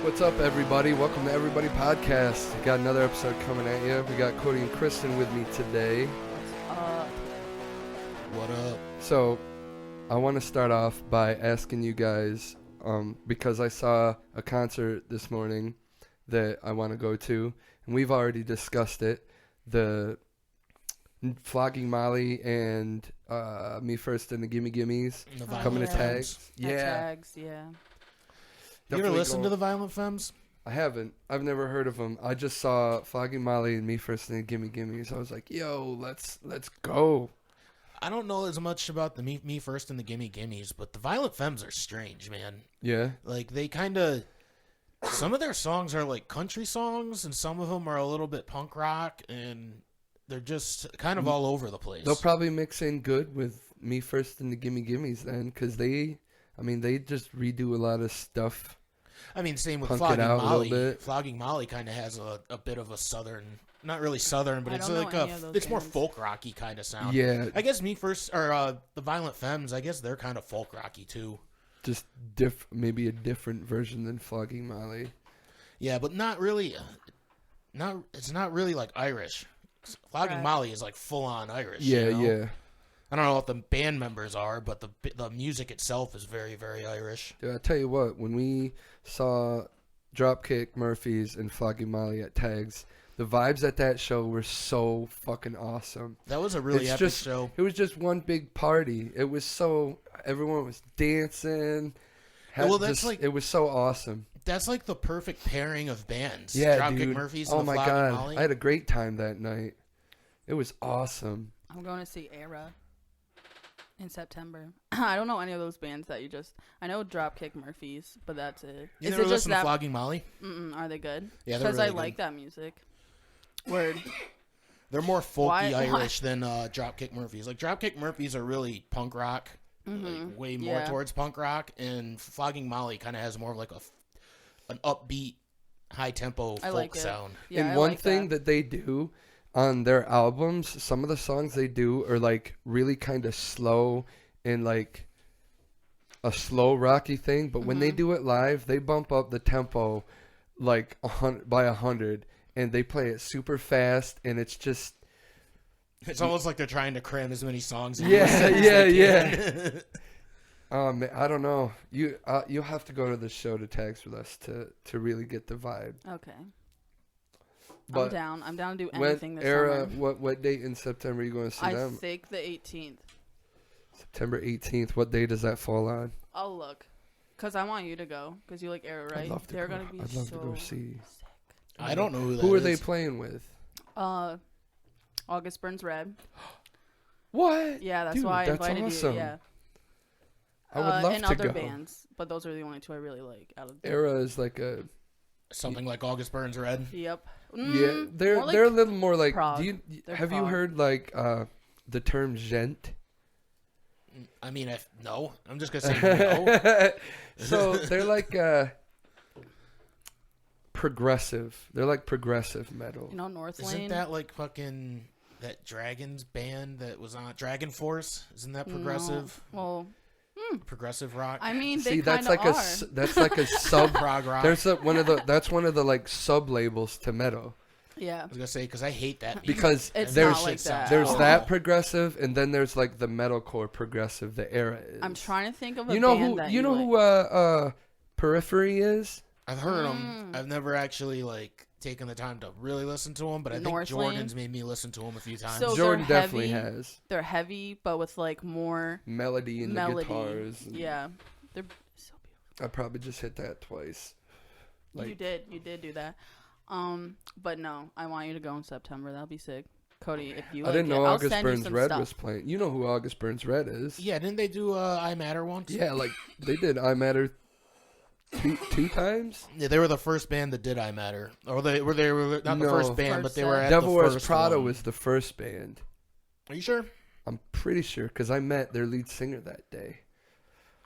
What's up, everybody? Welcome to Everybody Podcast. We got another episode coming at you. We got Cody and Kristen with me today. What up? So, I want to start off by asking you guys, because I saw a concert this morning that I want to go to, and we've already discussed it. The Flogging Molly and Me First and the Gimme Gimmes coming to Tags. Tags, yeah. You ever listen to the Violent Femmes? I haven't. I've never heard of them. I just saw Flogging Molly and Me First and the Gimme Gimmes. I was like, yo, let's go. I don't know as much about the Me First and the Gimme Gimmes, but the Violent Femmes are strange, man. Yeah? Like, they kind of... Some of their songs are like country songs, and some of them are a little bit punk rock, and they're just kind of all over the place. They'll probably mix in good with Me First and the Gimme Gimmes then, because they just redo a lot of stuff. I mean, same with Punk Flogging it out a Molly. little bit. Flogging Molly kind of has a bit of a southern, not really southern, but I it's don't know like any of those it's more bands. folk rocky kind of sound. Yeah. I guess Me First or the Violent Femmes, I guess they're kind of folk rocky too. Just maybe a different version than Flogging Molly. Yeah, but not really. It's not really like Irish. Flogging Right. Molly is like full on Irish. Yeah, you know? yeah. I don't know what the band members are, but the music itself is very, very Irish. Dude, I tell you what, when we saw Dropkick Murphys and Flogging Molly at Tags, the vibes at that show were so fucking awesome. That was a really epic show. It was just one big party. It was so, everyone was dancing. It was so awesome. That's like the perfect pairing of bands. Yeah, Dropkick dude. Murphys Oh and the my Flogging God. Molly. I had a great time that night. It was awesome. I'm going to see Era in September. I don't know any of those bands that you just... I know Dropkick Murphys, but that's it. You never listened to Flogging Molly? Are they good? Yeah, they're Because really I like good. that music. Word. They're more folky Why- Irish than Dropkick Murphys. Like, Dropkick Murphys are really punk rock. Like, way more Yeah. towards punk rock. And Flogging Molly kind of has more of like an upbeat, high-tempo I folk like it. sound. Yeah, And I one like thing that they do on their albums, some of the songs they do are like really kind of slow and like a slow rocky thing, but when they do it live, they bump up the tempo like 100 by 100, and they play it super fast, and it's just It's almost like they're trying to cram as many songs in. yeah. I don't know. You'll have to go to the show to Tags with us to really get the vibe. Okay. But I'm down. I'm down to do when anything this Era, summer. what date in September are you going to see I them? think the 18th. September 18th. What day does that fall on? I'll look. Because I want you to go. Because you like Era, right? I'd love to They're go. going to be I'd love to go so see. sick. I don't know who that Who are is. they playing with? August Burns Red. What? Yeah, that's Dude, why I that's invited awesome. you. Yeah. I would love and to other go. bands, but those are the only two I really like out of the Era is like a Something like August Burns Red. Yep. yeah. They're more like they're a little more like. prog. They're Have you prog. heard like the term gent? I mean, no. I'm just going to say no. So they're like progressive. They're like progressive metal. You know, North Isn't Lane. that like fucking that Dragons band that was on Dragon Force? Isn't that progressive? No. Well, Progressive rock? I mean, they See, that's kind like of a are. that's like a sub. prog rock. There's one of the like sub labels to metal. Yeah. I was going to say, because I hate that music. Because It's there's not like that. there's Oh. that progressive, and then there's like the metalcore progressive. The Era is. I'm trying to think of a You know band who that you know like. who Periphery is? I've heard them. I've never actually like taken the time to really listen to them, but I think North Jordan's Lane? made me listen to them a few times. So Jordan they're definitely heavy. has They're heavy, but with like more melody in melody. the guitars. Yeah. They're so beautiful. I probably just hit that twice. You did do that. But no, I want you to go in September. That'll be sick. Cody, if you I didn't like know it, I'll August send you Burns some Red stuff. was playing. You know who August Burns Red is? Yeah, didn't they do I Matter once? Yeah, like they did I Matter two times. Yeah, they were the first band that did I Matter. Or they were not the No. first band, First but they set. were at Devil the Wears first Prada one. was the first band. Are you sure? I'm pretty sure because I met their lead singer that day.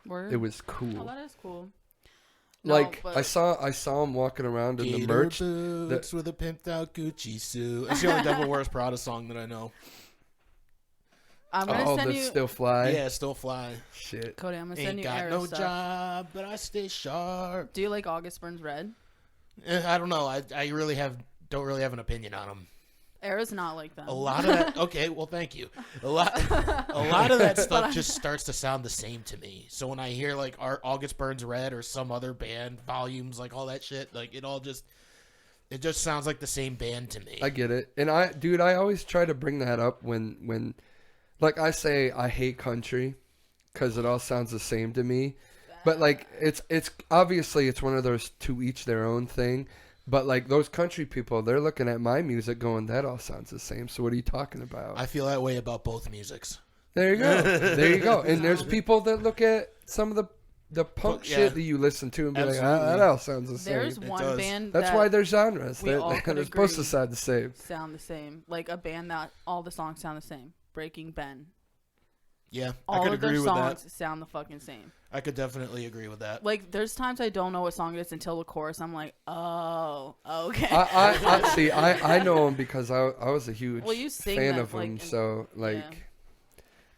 Word? It was cool. Oh, that is cool. Like but I saw him walking around in the Gator merch. boots with a pimped out Gucci suit. That's the only Devil Wears Prada song that I know. I'm gonna Oh, send the you. Still Fly. Yeah, Still Fly. Shit. Cody, I'm gonna send Ain't you got Era no stuff. job, but I stay sharp. Do you like August Burns Red? I don't know. I don't really have an opinion on them. Era's not like them. A lot of that. Okay, well, thank you. A lot of that stuff just starts to sound the same to me. So when I hear like August Burns Red or some other band, Volumes, like all that shit, like it just sounds like the same band to me. I get it. And I always try to bring that up when like I say I hate country because it all sounds the same to me. But like it's obviously it's one of those to each their own thing. But like those country people, they're looking at my music going, that all sounds the same. So what are you talking about? I feel that way about both musics. There you go. There you go. And there's people that look at some of the punk shit that you listen to and be like, that all sounds the same. There's one band That's why they're genres. we all could they're supposed to agree sound the same. Sound the same. Like a band that all the songs sound the same. Breaking Ben. Yeah, All I could of their agree with songs that. sound the fucking same. I could definitely agree with that. Like, there's times I don't know what song it is until the chorus. I'm like, oh, okay. I see. I know him because I was a huge You sing fan that, of him. like, So like,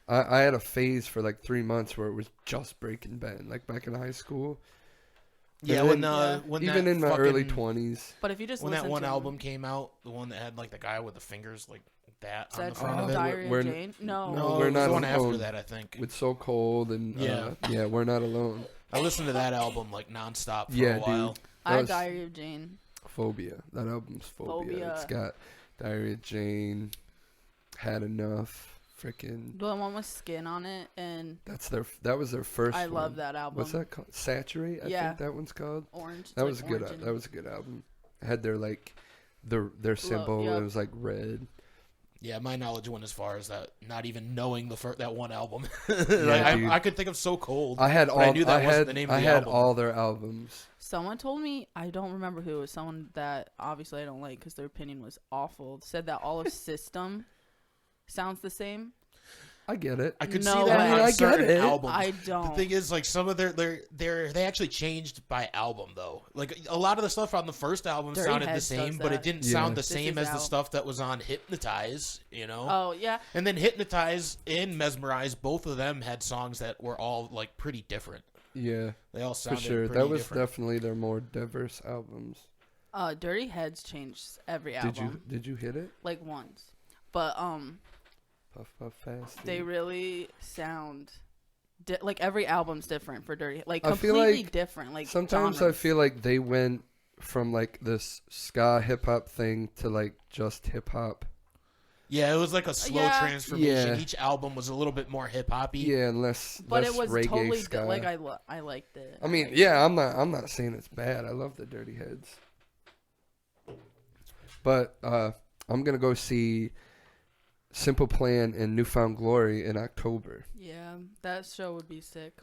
yeah. I had a phase for like 3 months where it was just Breaking Ben, like back in high school. Yeah, And when even that in my fucking, early 20s. But if you just when listen that one to album came out, the one that had like the guy with the fingers like that on the Said front of it. Diary We're- of Jane? No. No, we're it was not the one after alone. that, I think. With So Cold and Yeah. We're Not Alone. I listened to that album like nonstop for Yeah, a while. dude. I That had was Diary of Jane. Phobia. That album's Phobia. Phobia. It's got Diary of Jane, Had Enough, freaking. The one with Skin on it, and That was their first. I one. love that album. What's that called? Saturate. I Yeah. think that one's called. Orange. That It's was like good. orange and- That was a good album. It had their like their symbol. yep. It was like red. Yeah, my knowledge went as far as that. Not even knowing that one album. Yeah, dude. I could think of So Cold. I had but all. I knew that wasn't the name of I the had album. all their albums. Someone told me, I don't remember who, it was someone that obviously I don't like because their opinion was awful, said that all of System sounds the same. I get it. I could No see way. that I mean, on I get certain it. albums. I The don't. thing is, like some of they actually changed by album though. Like a lot of the stuff on the first album Dirty sounded the Heads same, does but it that. didn't Yeah. sound the This same is as the out. stuff that was on Hypnotize. You know. Oh, yeah. And then Hypnotize and Mesmerize, both of them had songs that were all like pretty different. Yeah, They all for sounded sure. pretty That was different. definitely their more diverse albums. Dirty Heads changed every album. Did you hit it? Like once. But, Puff Puff Fast. they really sound... like, every album's different for Dirty. Like, I feel completely like different. Like, Sometimes genres. I feel like they went from like this ska hip hop thing to like just hip hop. Yeah, it was like a slow Yeah. transformation. Yeah. Each album was a little bit more hip hoppy. Yeah, and less But less it was reggae totally... ska. like, I liked it. I mean, yeah, I'm not saying it's bad. I love the Dirty Heads. But I'm gonna go see Simple Plan and Newfound Glory in October. Yeah, that show would be sick.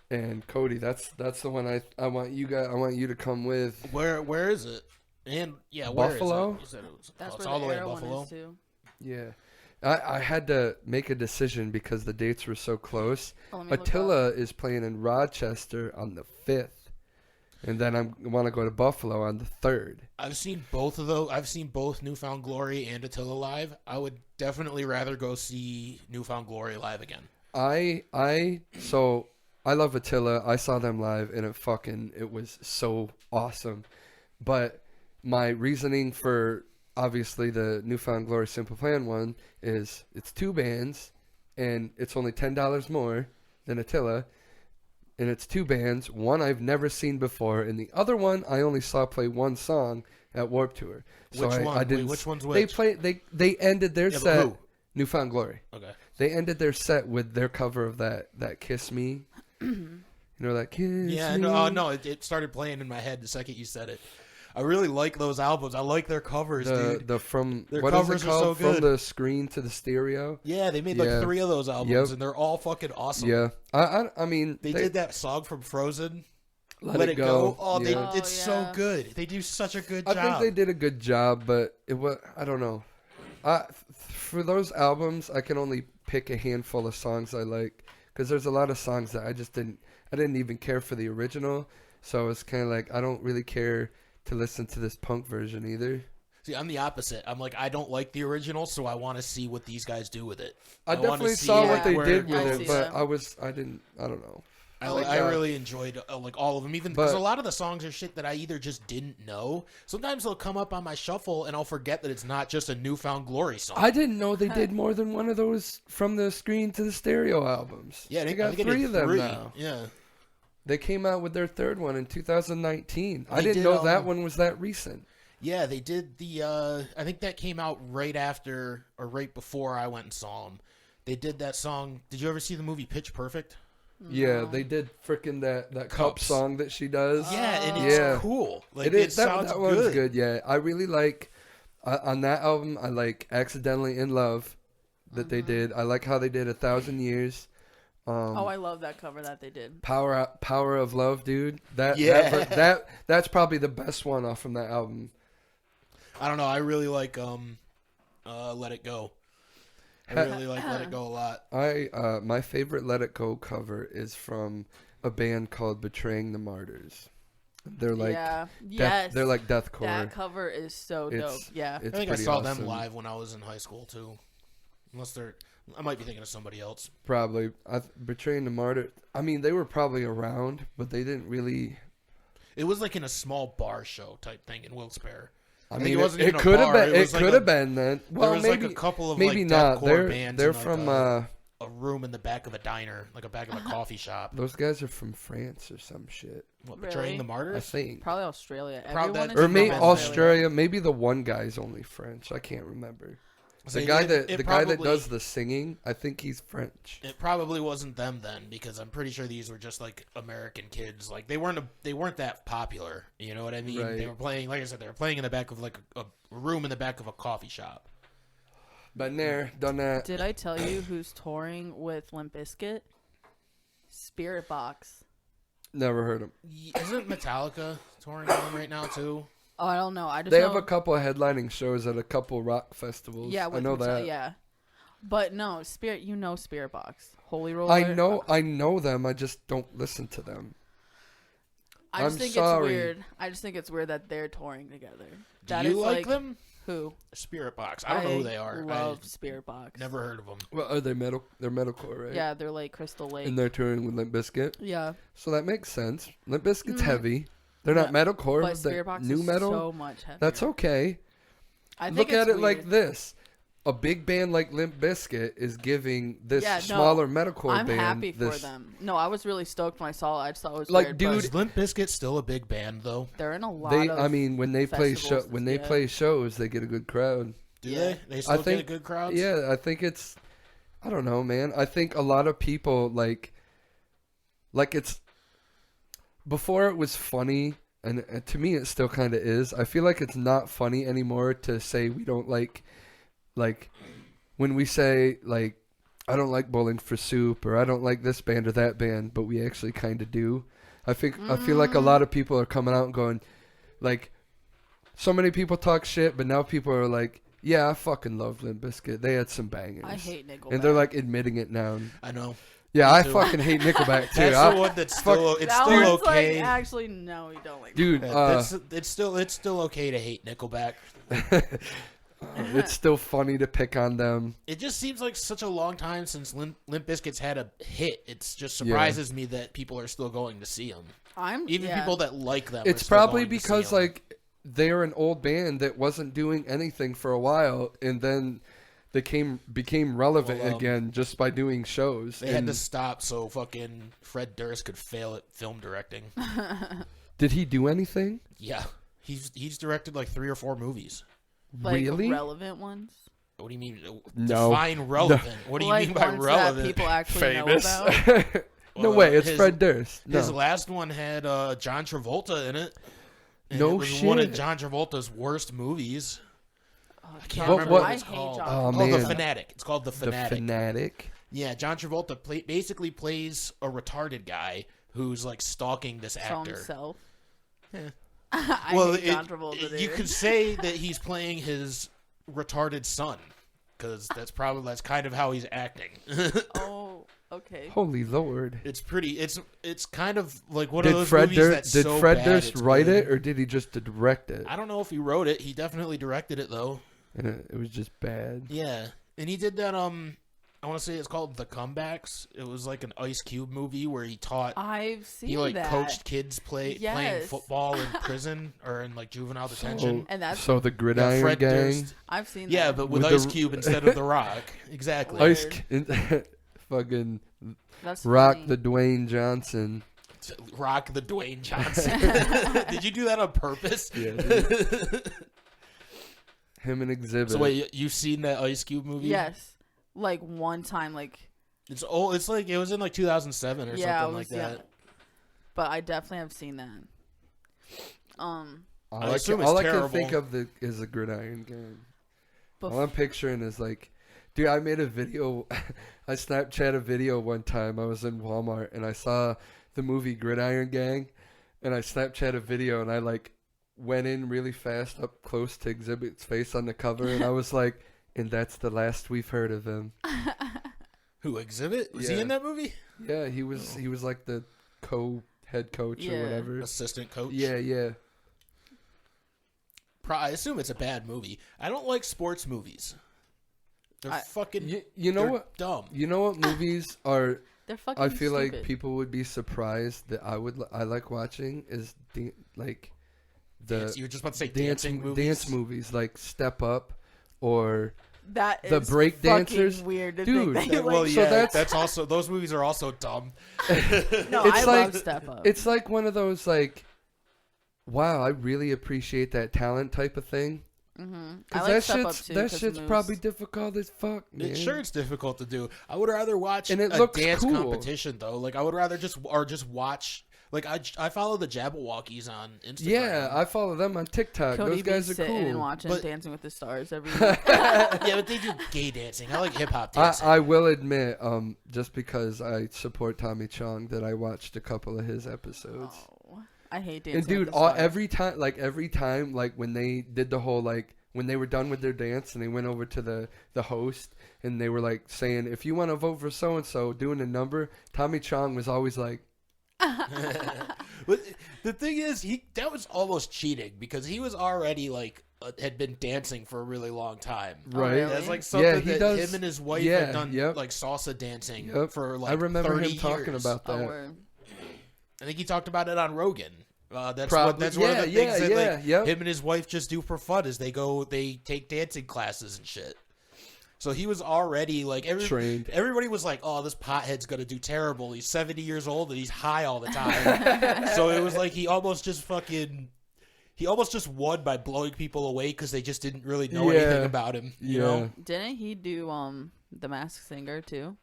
And Cody, that's the one I want you to come with. Where is it? And yeah, where Buffalo? is it? You said it was, That's it's where all the the way to Era one Buffalo. is, too. Yeah. I had to make a decision because the dates were so close. Oh, let me look up. Attila is playing in Rochester on the 5th. And then I want to go to Buffalo on the 3rd. I've seen both of those. I've seen both Newfound Glory and Attila live. I would definitely rather go see Newfound Glory live again. So I love Attila. I saw them live and it was so awesome. But my reasoning for obviously the Newfound Glory Simple Plan one is it's two bands and it's only $10 more than Attila. And it's two bands. One I've never seen before, and the other one I only saw play one song at Warped Tour. So Which one? I didn't. Wait, which one's They which? They ended their Yeah, but set. who? Newfound Glory. Okay. They ended their set with their cover of that "Kiss Me." You know that "Kiss Yeah, Me"? no, it started playing in my head the second you said it. I really like those albums. I like their covers, dude. The from Their what is covers it are so called? From good. the screen to the stereo. Yeah, they made Yeah. like 3 of those albums, Yep. and they're all fucking awesome. Yeah, I mean They did that song from Frozen. Let It Go. Oh, Yeah. it's so yeah. good. They do such a good I job. think they did a good job, but it was I don't know. For those albums, I can only pick a handful of songs I like because there's a lot of songs that I didn't even care for the original, so it's kind of like I don't really care to listen to this punk version either. See, I'm the opposite. I'm like, I don't like the original, so I want to see what these guys do with it. I wanna definitely see saw like what they where did it with I it, see but that. I don't know. I really enjoyed like all of them, even because a lot of the songs are shit that I either just didn't know. Sometimes they'll come up on my shuffle and I'll forget that it's not just a Newfound Glory song. I didn't know they did more than one of those From the Screen to the Stereo albums. Yeah, they got 3 of them now. Yeah. They came out with their 3rd one in 2019. I didn't know that one was that recent. Yeah, they did the. I think that came out right after or right before I went and saw them. They did that song. Did you ever see the movie Pitch Perfect? Yeah, they did frickin' that Cup song that she does. Yeah, and it's cool. Like, it sounds that one's good. Yeah, I really like on that album. I like Accidentally in Love that they did. I like how they did 1,000 Years. I love that cover that they did. Power of Love, dude. That's probably the best one off from that album. I don't know. I really like Let It Go. I really like Let It Go a lot. My favorite Let It Go cover is from a band called Betraying the Martyrs. They're like they're like deathcore. That cover is so dope. Yeah. I think I saw them live when I was in high school too. Unless I might be thinking of somebody else. Probably. Betraying the Martyrs. I mean, they were probably around, but they didn't really. It was like in a small bar show type thing in Wilkes-Barre. I mean, it could have been. It could have been then. Well, there was maybe like a couple of maybe like not. deathcore bands. They're in like from a room in the back of a diner, like a back of a coffee shop. Those guys are from France or some shit. What, Betraying the Martyrs? I think probably Australia. Or maybe Australia. Maybe the one guy's only French. I can't remember. The guy that does the singing, I think he's French. It probably wasn't them then, because I'm pretty sure these were just like American kids. Like they weren't that popular. You know what I mean? Right. They were playing, like I said, they were playing in the back of like a room in the back of a coffee shop. Been there, done that. Did I tell you who's touring with Limp Bizkit? Spirit Box. Never heard him. Isn't Metallica touring with them right now too? Oh, I don't know. They have a couple of headlining shows at a couple rock festivals. Yeah, I know that. Yeah, but no, Spirit Box, Holy Roller. I know them. I just don't listen to them. I just think it's weird. I just think it's weird that they're touring together. Do you like them? Who? Spirit Box. I don't know who they are. I love Spirit Box. Never heard of them. Well, are they metal? They're metalcore, right? Yeah, they're like Crystal Lake. And they're touring with Limp Bizkit. Yeah. So that makes sense. Limp Bizkit's heavy. They're not metalcore. But Spirit Box new is metal. so much heavier. That's okay. I think Look at it weird. like this. A big band like Limp Bizkit is giving this smaller metalcore I'm band. happy for them. No, I was really stoked when I saw it. I just thought it was like, weird. dude, is Limp Bizkit still a big band though? They're in a lot of. I mean, when they play festivals, play shows, they get a good crowd. Do they? They still get a good crowd? Yeah, I think it's. I don't know, man. I think a lot of people like it's. Before it was funny, and to me it still kind of is. I feel like it's not funny anymore to say we don't like when we say like I don't like Bowling for Soup or I don't like this band or that band, but we actually kind of do. I feel like a lot of people are coming out and going like so many people talk shit, but now people are like, yeah, I fucking love Limp Bizkit. They had some bangers. I hate Nickelback. And they're like admitting it now. I know. Yeah, I fucking hate Nickelback too. That's the one that's still it's that still one's okay. Like, actually, no, you don't like. Dude, it's still okay to hate Nickelback. It's still funny to pick on them. It just seems like such a long time since Limp Bizkit's had a hit. It just surprises me that people are still going to see them. People that like them. It's probably because like they're an old band that wasn't doing anything for a while, and then they became relevant again just by doing shows. They had to stop so fucking Fred Durst could fail at film directing. Did he do anything? Yeah, he's directed like 3 or 4 movies. Like really? Relevant ones? What do you mean? No. Define relevant. No. What do you mean by relevant? That people actually Famous. know about? No way, it's Fred Durst. No. His last one had John Travolta in it. And no it was shit. one of John Travolta's worst movies. I can't remember what it's called. Oh, man. The Fanatic. It's called The Fanatic. The Fanatic. Yeah, John Travolta basically plays a retarded guy who's like stalking this actor. Himself. Yeah. I hate John Travolta, dude. You could say that he's playing his retarded son, because that's kind of how he's acting. Oh, okay. Holy Lord! It's pretty. It's kind of like one of those movies that's so bad. Did Fred Durst write good. it, or did he just direct it? I don't know if he wrote it. He definitely directed it though. And it was just bad. Yeah, and he did that. I want to say it's called The Comebacks. It was like an Ice Cube movie where he taught. I've seen He like that. coached kids playing Yes. football in prison or in like juvenile detention. And that's So the Gridiron Fred Gang. Durst. I've seen Yeah, that. but with With Ice the- Cube instead of The Rock. Exactly. Weird. Fucking That's Rock funny. the Dwayne Johnson. Rock the Dwayne Johnson. Did you do that on purpose? Yeah, dude. Him and Exhibit. So wait, you've seen that Ice Cube movie? Yes, like one time, like It's old. It's like it was in like 2007 or yeah, something like that. young. But I definitely have seen that. All I I, assume can, it's all I can terrible. think of is the Gridiron Gang. Bef- All I'm picturing is like, dude, I made a video. I Snapchat a video one time. I was in Walmart and I saw the movie Gridiron Gang, and I Snapchat a video and I like went in really fast up close to Exhibit's face on the cover, and I was like, and that's the last we've heard of him. Who, Exhibit? Was he Yeah. in that movie? Yeah, he was like the head coach or Yeah. whatever. Assistant coach. Yeah. I assume it's a bad movie. I don't like sports movies. They're fucking. You know they're what? Dumb. You know what movies are? They're fucking. I feel like stupid. people would be surprised that I like watching is like the You were just about to say dance movies like Step Up or That the is break fucking dancers. weird to Dude, think that you Well, like, So yeah, that's- that's also those movies are also dumb. no, it's I like- love Step Up. it's like one of those like, wow, I really appreciate that talent type of thing. I Cause like that Step Up shit's too, that 'cause shit's moves. probably difficult as fuck, man. Sure, it's difficult to do. I would rather watch And it a looks dance cool. competition though. Like I would rather just watch. Like I follow the Jabberwockies on Instagram. Yeah, I follow them on TikTok. Cody Those guys be are sitting and cool. watching But- Dancing with the Stars every week. Yeah, but they do gay dancing. I like hip hop dancing. I will admit, just because I support Tommy Chong, that I watched a couple of his episodes. Oh, I hate Dancing And dude, with the Stars. every time, like when they did the whole like when they were done with their dance and they went over to the host and they were like saying, if you want to vote for so and so, doing a number, Tommy Chong was always like, But the thing is, that was almost cheating because he was already like had been dancing for a really long time. right? really? That's like something Yeah, he that does- him and his wife yeah, had done yep. like salsa dancing Yep. for like I remember 30 him talking years. about Oh, that. word. I think he talked about it on Rogan. That's Probably. that's one of the Yeah, things that yeah, like yep. him and his wife just do for fun is they take dancing classes and shit. So he was already like Trained. everybody was like, "Oh, this pothead's gonna do terrible. He's 70 years old and he's high all the time." So it was like he almost just won by blowing people away because they just didn't really know anything Yeah. about him. You Yeah. know, Didn't he do The Masked Singer too?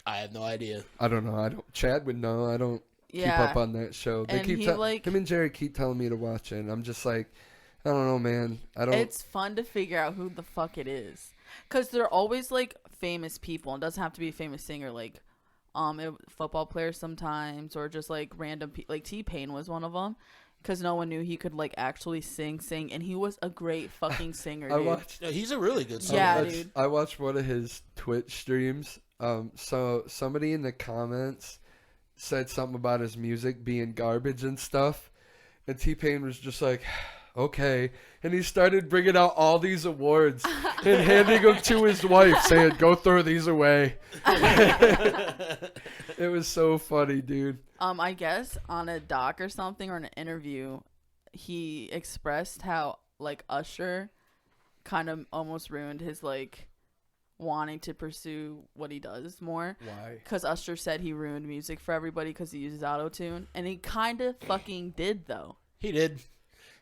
I have no idea. I don't know. Chad would know. I don't keep Yeah. up on that show. They And keep he, like- him and Jerry keep telling me to watch it. And I'm just like, I don't know, man. I don't. It's fun to figure out who the fuck it is, because they're always like famous people. It doesn't have to be a famous singer, like football players sometimes, or just like random people. Like T-Pain was one of them, because no one knew he could like actually sing, and he was a great fucking singer. I Dude. watched. No, he's a really good singer. Yeah, I dude. I watched one of his Twitch streams. So somebody in the comments said something about his music being garbage and stuff, and T-Pain was just like, okay, and he started bringing out all these awards and handing them to his wife, saying, "Go throw these away." It was so funny, dude. I guess on a doc or something or an interview, he expressed how like Usher kind of almost ruined his like wanting to pursue what he does more. Why? Because Usher said he ruined music for everybody because he uses auto-tune. And he kind of fucking did, though. He did.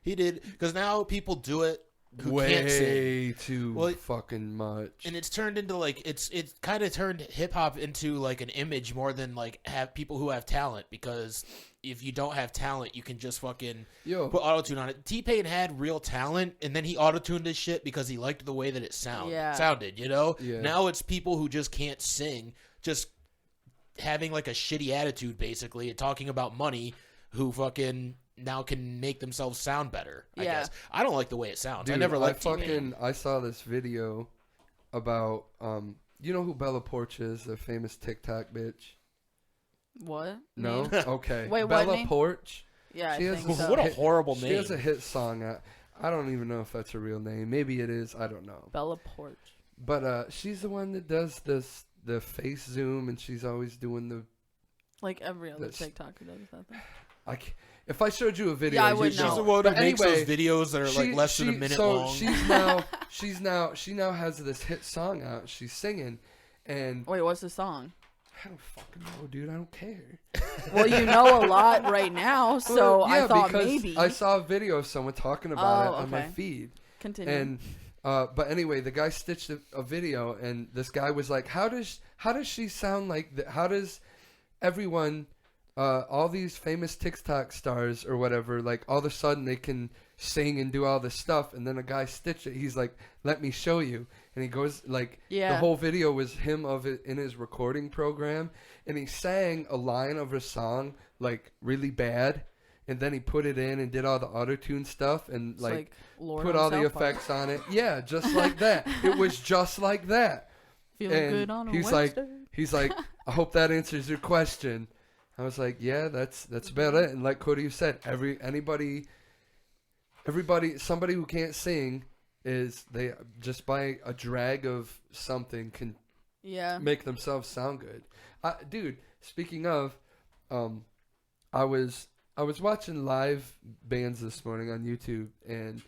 Because now people do it who can't sing. Way too Well, fucking much. And it's turned into like it's kind of turned hip hop into like an image more than like have people who have talent, because if you don't have talent you can just fucking Yo, put autotune on it. T-Pain had real talent and then he autotuned his shit because he liked the way that it sounded, you know? Yeah. Now it's people who just can't sing, just having like a shitty attitude basically and talking about money, who fucking now can make themselves sound better, I Yeah. guess. I don't like the way it sounds. dude, I never liked T-Pain. I saw this video about you know who Bella Porch is, the famous TikTok bitch. What? No, Name? okay. Wait, what Bella name? Porch. Yeah, She I has think so. What a hit- horrible She name. has a hit song. I don't even know if that's a real name. Maybe it is. I don't know. Bella Porch. But she's the one that does the face zoom, and she's always doing the. Like every other That's- TikToker does that thing. If I showed you a video, Yeah, I you'd would She's know. the know. one But who makes anyway, those videos that are like less than a minute long. She now has this hit song out. She's singing, and Wait, what's the song? I don't fucking know, dude. I don't care. Well, you know a lot right now, so Well, yeah, I thought because maybe. I saw a video of someone talking about it Oh, on my okay. feed, Continue. and but anyway, the guy stitched a video, and this guy was like, "How does she sound like that? How does everyone?" All these famous TikTok stars or whatever, like all of a sudden they can sing and do all this stuff, and then a guy stitched it. He's like, "Let me show you," and he goes like, Yeah. the whole video was him of it in his recording program, and he sang a line of a song like really bad, and then he put it in and did all the auto tune stuff and It's like Lord put on all the South Park. effects on it. Yeah, just like that. It was just like that. Feeling and good on a he's Wednesday. He's like, I hope that answers your question. I was like, yeah, that's about it. And like Cody said, everybody, somebody who can't sing is they just by a drag of something can Yeah. make themselves sound good. Dude, speaking of, I was watching live bands this morning on YouTube, and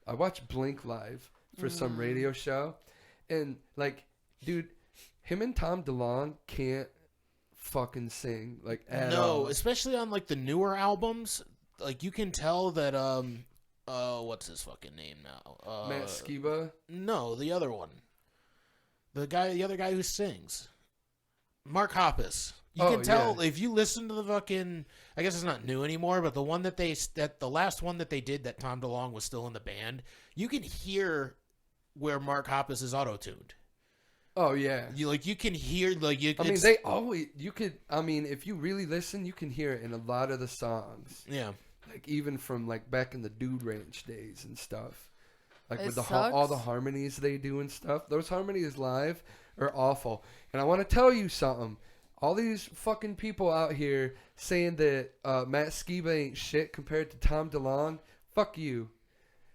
I watched Blink live for some radio show, and like, dude, him and Tom DeLonge can't fucking sing like at all. Especially on like the newer albums, like you can tell that what's his fucking name now? Matt Skiba. No, the other one. The other guy who sings. Mark Hoppus. You can tell if you listen to the fucking, I guess it's not new anymore, but the one the last one that they did that Tom DeLonge was still in the band, you can hear where Mark Hoppus is auto-tuned. Oh yeah. You can hear I mean, they always if you really listen, you can hear it in a lot of the songs. Yeah. Like even from like back in the Dude Ranch days and stuff. Like It with sucks. all the harmonies they do and stuff. Those harmonies live are awful. And I want to tell you something. All these fucking people out here saying that Matt Skiba ain't shit compared to Tom DeLonge. Fuck you.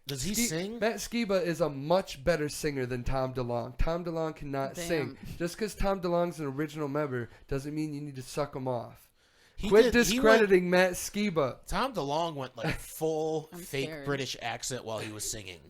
Does he sing? Matt Skiba is a much better singer than Tom DeLonge. Tom DeLonge cannot Damn. sing. Just because Tom DeLonge's an original member doesn't mean you need to suck him off. He Quit did- he discrediting Matt Skiba. Tom DeLonge went like full I'm fake scared. British accent while he was singing.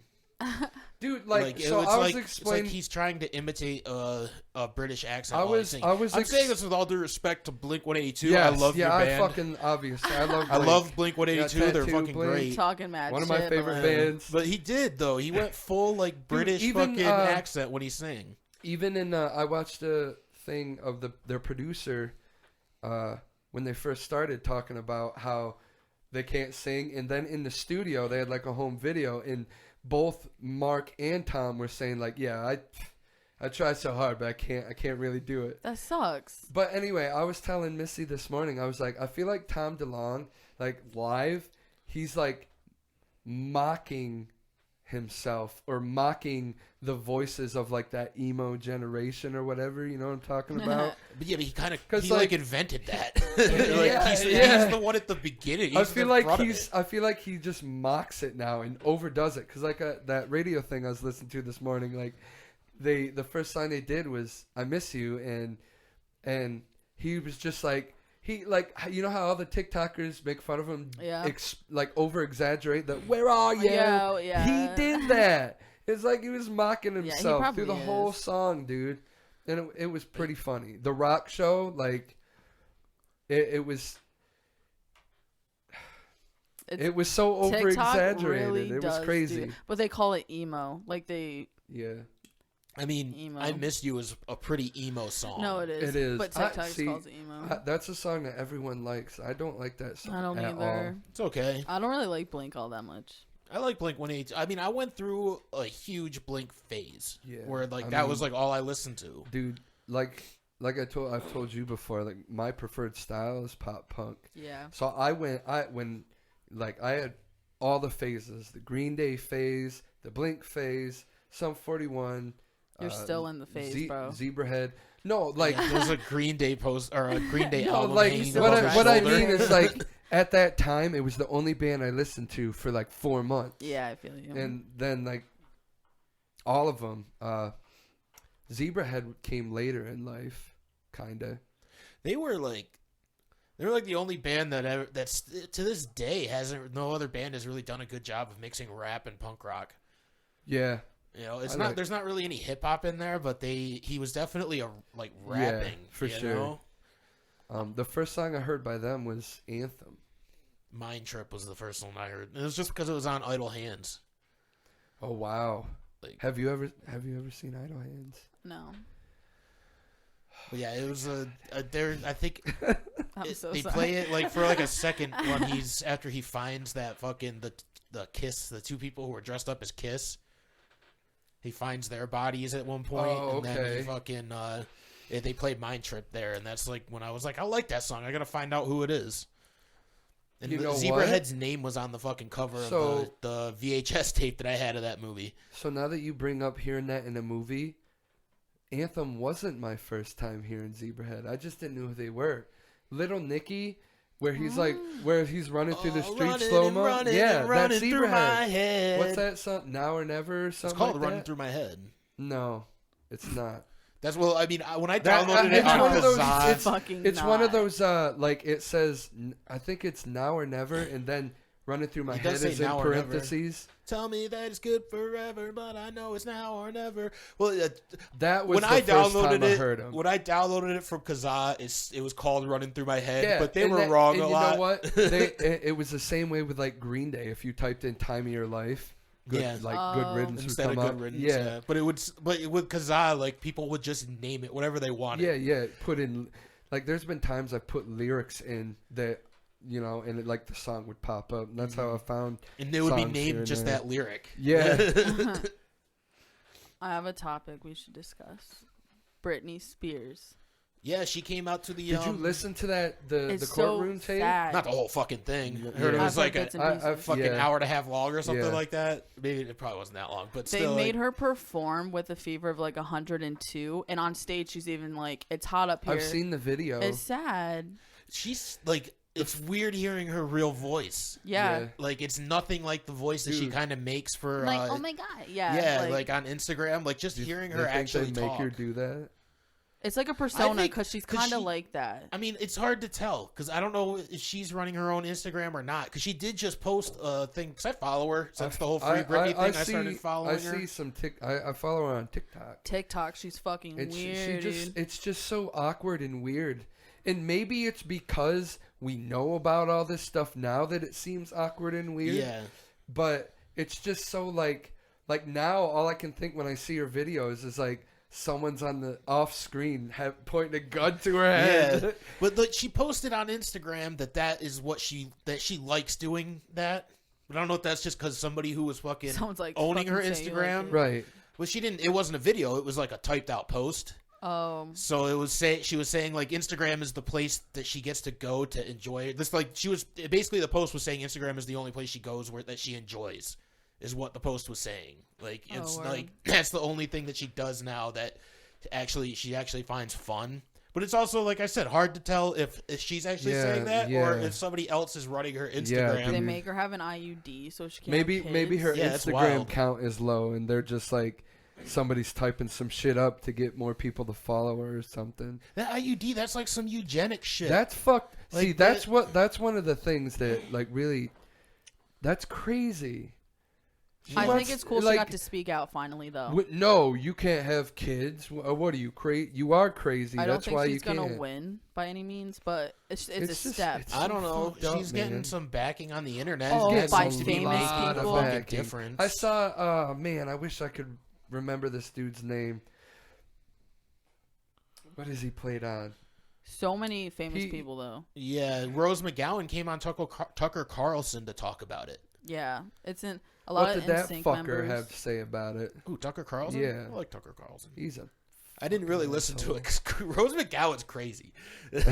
Dude, like so it's I was it's explaining. like he's trying to imitate a British accent. I while he's was- singing. I was I'm ex- saying this with all due respect to Blink 182. Yes, I love your I band. fucking obviously I love. I Blink. love Blink 182. Yeah, They're Tattoo fucking Blink. great. Talking mad One of my shit, favorite but, like, bands. But he did though. He went full like British even, fucking accent when he sang. Even in I watched a thing of their producer when they first started talking about how they can't sing, and then in the studio they had like a home video, and both Mark and Tom were saying like, yeah, I tried so hard, but I can't really do it. That sucks. But anyway, I was telling Missy this morning, I was like, I feel like Tom DeLonge, like live, he's like mocking himself or mocking the voices of like that emo generation or whatever, you know what I'm talking about? But yeah, but he kind of 'Cause, he like- invented that. Yeah, he's yeah. the one at the beginning. I He's feel the like front of it. I feel like he just mocks it now and overdoes it, cuz like that radio thing I was listening to this morning, like the first song they did was I Miss You, and he was just like, he like, you know how all the TikTokers make fun of him, Yeah. like over exaggerate that where are you? Yeah, yeah. He did that. It's like he was mocking he himself through the probably whole is. song, dude, and it was pretty funny. The Rock Show, like it was. It was so over TikTok exaggerated. really It was does do crazy. that. But they call it emo. Like they. Yeah, I mean, Emo. I Miss You is a pretty emo song. No, it is. it is. But I- TikTok see, calls it emo. that's a song that everyone likes. I don't like that song I don't at either. It's okay. I don't really like Blink all that much. I like Blink 182. I mean, I went through a huge Blink phase Yeah, where like I that mean- was like all I listened to. all. Dude. Like I've told you before. Like my preferred style is pop punk. Yeah. So I had all the phases: the Green Day phase, the Blink phase, Sum 41. You're still in the phase, bro. Zebrahead. No, like Like there's a Green Day post or a Green Day no, album. like hanging still above trying your what I shoulder. mean is like at that time it was the only band I listened to for like 4 months. Yeah, I feel you. And then like all of them, Zebrahead came later in life, kinda. They were like the only band that's to this day no other band has really done a good job of mixing rap and punk rock. Yeah. You know, there's not really any hip hop in there, but he was definitely rapping. Yeah, for sure. Know? The first song I heard by them was Anthem. Mind Trip was the first one I heard. It was just because it was on Idle Hands. Oh wow! Like, have you ever seen Idle Hands? No. But yeah, it was I think they play it like for like a second when after he finds that fucking the Kiss, the two people who were dressed up as Kiss. He finds their bodies at one point, and then he fucking they played Mind Trip there, and that's like when I was like, I like that song. I gotta find out who it is. And Zebrahead's name was on the fucking cover of the VHS tape that I had of that movie. So now that you bring up hearing that in a movie, Anthem wasn't my first time hearing Zebrahead. I just didn't know who they were. Little Nicky, where he's running through the street slow mo. Yeah, that's Zebrahead. What's that song? Now or Never or something? It's called like Running that? Through My Head. No, it's not. That's when I downloaded it on Kazaa. It's one of those like it says. I think it's Now or Never, and then Running Through My Head is in parentheses. Tell me that it's good forever, but I know it's now or never. Well, that was the first time I heard him. When I downloaded it from Kazaa, it was called Running Through My Head, yeah, but they were wrong a lot. You know what? It was the same way with like Green Day. If you typed in "Time of Your Life," Good Riddance instead would of come Good up. Riddance. Yeah, but with Kazaa, like people would just name it whatever they wanted. Yeah. Put in like there's been times I put lyrics in that. You know, and the song would pop up. And that's how I found. And it would be named just that lyric. Yeah. I have a topic we should discuss. Britney Spears. Yeah, she came out to the. Did you listen to that the courtroom tape? Sad. Not the whole fucking thing. Yeah. I heard it was like a fucking hour and a half long or something like that. Maybe it probably wasn't that long, but still. They made her perform with a fever of like 102, and on stage she's even like, "It's hot up here." I've seen the video. It's sad. She's like. It's weird hearing her real voice. Yeah. Like, it's nothing like the voice that she kind of makes for... Like, oh my God. Yeah. Yeah, like on Instagram. Like, just hearing her actually they make her do that? It's like a persona because she's kind of like that. I mean, it's hard to tell because I don't know if she's running her own Instagram or not. Because she did just post a thing. Because I follow her since the whole Free Britney thing. I started following her. I see some I follow her on TikTok. TikTok, she's fucking weird. It's just so awkward and weird. And maybe it's because we know about all this stuff now that it seems awkward and weird. Yeah. But it's just so like now all I can think when I see her videos is like someone's on the off screen pointing a gun to her head. Yeah. But she posted on Instagram that is what she likes doing that. But I don't know if that's just because somebody who was fucking owning her Instagram. Like right. Well, she didn't. It wasn't a video. It was like a typed out post. Oh. So she was saying like Instagram is the place that she gets to go to enjoy this. Like basically the post was saying Instagram is the only place she goes that she enjoys, is what the post was saying. Like it's like that's the only thing that she does now that she actually finds fun. But it's also, like I said, hard to tell if she's actually saying that or if somebody else is running her Instagram. Yeah, they make her have an IUD so she can't. Maybe her Instagram count is low and they're just like. Somebody's typing some shit up to get more people to follow her or something. That IUD, that's like some eugenic shit. That's fucked. Like, see, that's one of the things that like really, that's crazy. I think it's cool she got to speak out finally, though. No, you can't have kids. What are you crazy? You are crazy. I don't that's think why she's you can't. gonna win by any means, but it's a step. I don't know. She's getting some backing on the internet. By famous people. Difference. I saw. Man, I wish I could remember this dude's name. What has he played on? So many famous people, though. Yeah, Rose McGowan came on Tucker Carlson to talk about it. Yeah, it's in a lot of NSYNC members. What did that fucker have to say about it? Ooh, Tucker Carlson? Yeah. I like Tucker Carlson. I didn't really listen to it because Rose McGowan's crazy. Like,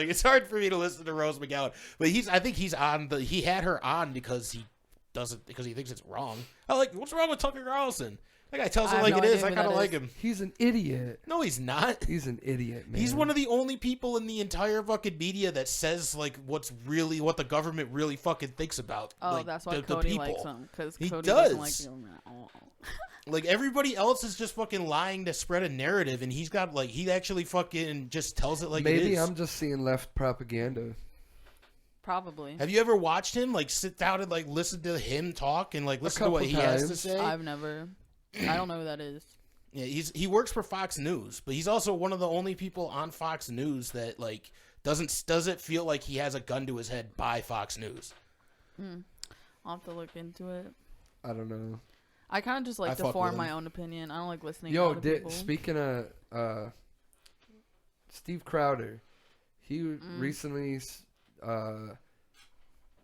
it's hard for me to listen to Rose McGowan. But I think he's on he had her on because he thinks it's wrong. What's wrong with Tucker Carlson? That guy tells I it have like no it is. idea I who kind of that like is. him. He's an idiot. No, he's not. He's an idiot, man. He's one of the only people in the entire fucking media that says like what the government really fucking thinks about. Oh, like, that's why the Cody people. likes him, because He Cody does. doesn't like the government at all. Like everybody else is just fucking lying to spread a narrative, and he's got like he actually fucking just tells it like it Maybe is. I'm just seeing left propaganda. Probably. Have you ever watched him like sit down and like listen to him talk and like listen to what he has to times. say? I've never. I don't know who that is. Yeah, he works for Fox News, but he's also one of the only people on Fox News that like doesn't feel like he has a gun to his head by Fox News. I'll have to look into it. I don't know. I kind of just like I to fuck form with my him. own opinion. I don't like listening Yo, to other people. speaking of Steve Crowder, he recently,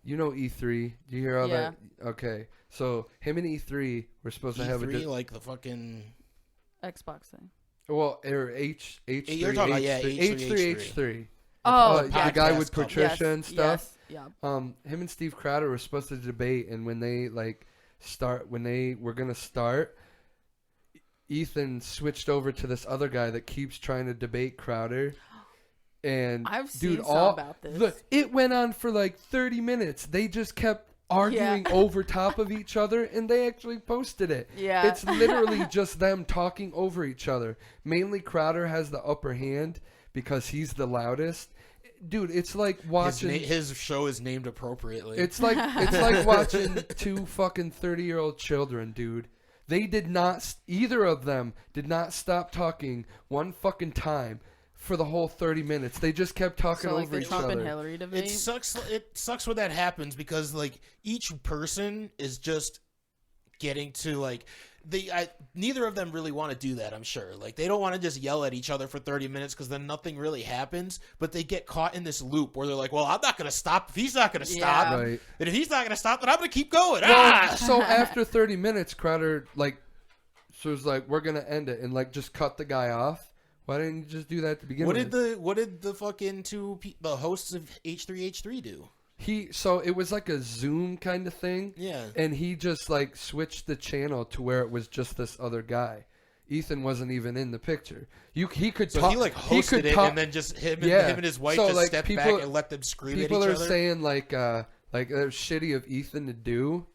you know E3. Do you hear all Yeah. that? Okay, so him and E3 were supposed to have a E3, like the fucking Xbox thing. well, or H3. You're talking about, yeah, H3. H3. Oh, the yeah. guy with Podcast company. Patricia and stuff. Yes, yeah. Him and Steve Crowder were supposed to debate, and when they were gonna start, Ethan switched over to this other guy that keeps trying to debate Crowder. And I've dude, seen some about this. It went on for like 30 minutes. They just kept arguing over top of each other, and they actually posted it. Yeah. It's literally just them talking over each other. Mainly Crowder has the upper hand because he's the loudest. Dude, it's like watching his show is named appropriately. it's like watching two fucking 30-year-old children, dude. They did not either of them did not stop talking one fucking time for the whole 30 minutes. They just kept talking So like over the each Trump and other. Hillary debate. It sucks when that happens because like each person is just getting to like neither of them really want to do that. I'm sure like they don't want to just yell at each other for 30 minutes because then nothing really happens. But they get caught in this loop where they're like, "Well, I'm not going to stop if he's not going to stop, Right. and if he's not going to stop, then I'm going to keep going." Well, so after 30 minutes, Crowder was like, "We're gonna end it," and like just cut the guy off. Why didn't you just do that to begin with? What did the fucking the hosts of H3H3 do? So it was like a Zoom kind of thing. Yeah. And he just like switched the channel to where it was just this other guy. Ethan wasn't even in the picture. He could So talk. he like hosted it, and then just him and his wife So, just like, stepped people- back and let them scream at each People other. are saying like it was shitty of Ethan to do,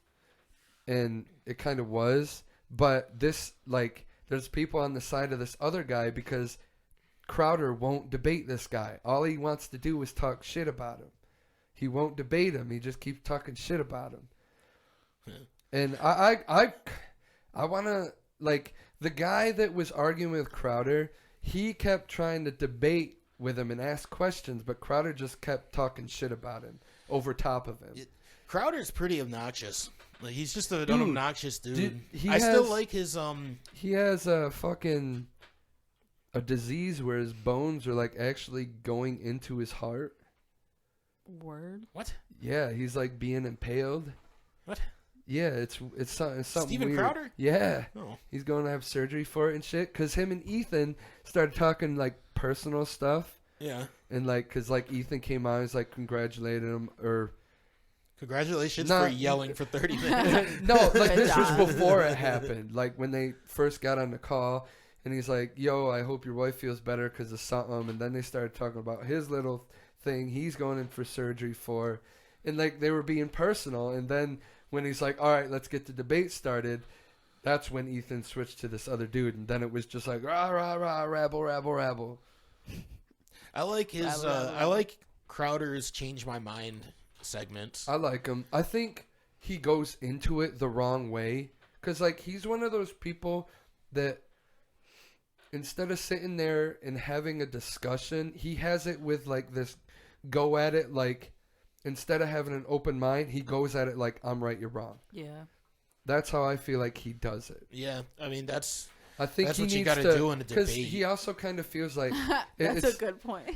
and it kind of was. But this there's people on the side of this other guy because Crowder won't debate this guy. All he wants to do is talk shit about him. He won't debate him. He just keeps talking shit about him. And I want to the guy that was arguing with Crowder. He kept trying to debate with him and ask questions, but Crowder just kept talking shit about him over top of him. Crowder's pretty obnoxious. Like he's just an obnoxious dude. He still like his He has a disease where his bones are like actually going into his heart. Word. What? Yeah, he's like being impaled. What? Yeah, it's something Steven weird. Crowder? Yeah. Oh. He's going to have surgery for it and shit. Cause him and Ethan started talking like personal stuff. Yeah. And cause Ethan came out, he's like congratulated him or. Congratulations Not- for yelling for 30 minutes. No, Good this was job. before it happened. Like when they first got on the call, and he's like, "Yo, I hope your wife feels better because of something." And then they started talking about his little thing he's going in for surgery for, and they were being personal. And then when he's like, "All right, let's get the debate started," that's when Ethan switched to this other dude, and then it was just like rah rah rah rabble rabble rabble. I like his. Rabble, rabble, I like Crowder's "Change My Mind" segments. I like him. I think he goes into it the wrong way because he's one of those people that instead of sitting there and having a discussion, he has it with this go at it instead of having an open mind, he goes at it like I'm right, you're wrong. Yeah. That's how I feel like he does it. Yeah, I mean that's I think That's he what you needs gotta to do in a because debate. he also kind of feels like That's it's a good point.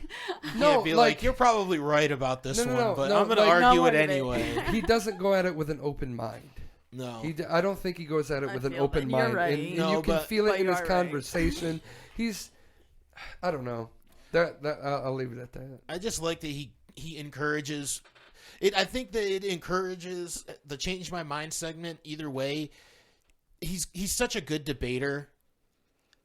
no, be like you're probably right about this No, one, but no, I'm going to like- argue No it more debate. anyway. he doesn't go at it with an open mind. No, I don't think he goes at it I with an feel open that. You're mind, right. and No, you can but- feel it but in you his are right. conversation. He's, I don't know. That I'll leave it at that. I just like that he encourages it. I think that it encourages the "Change My Mind" segment. Either way, he's such a good debater.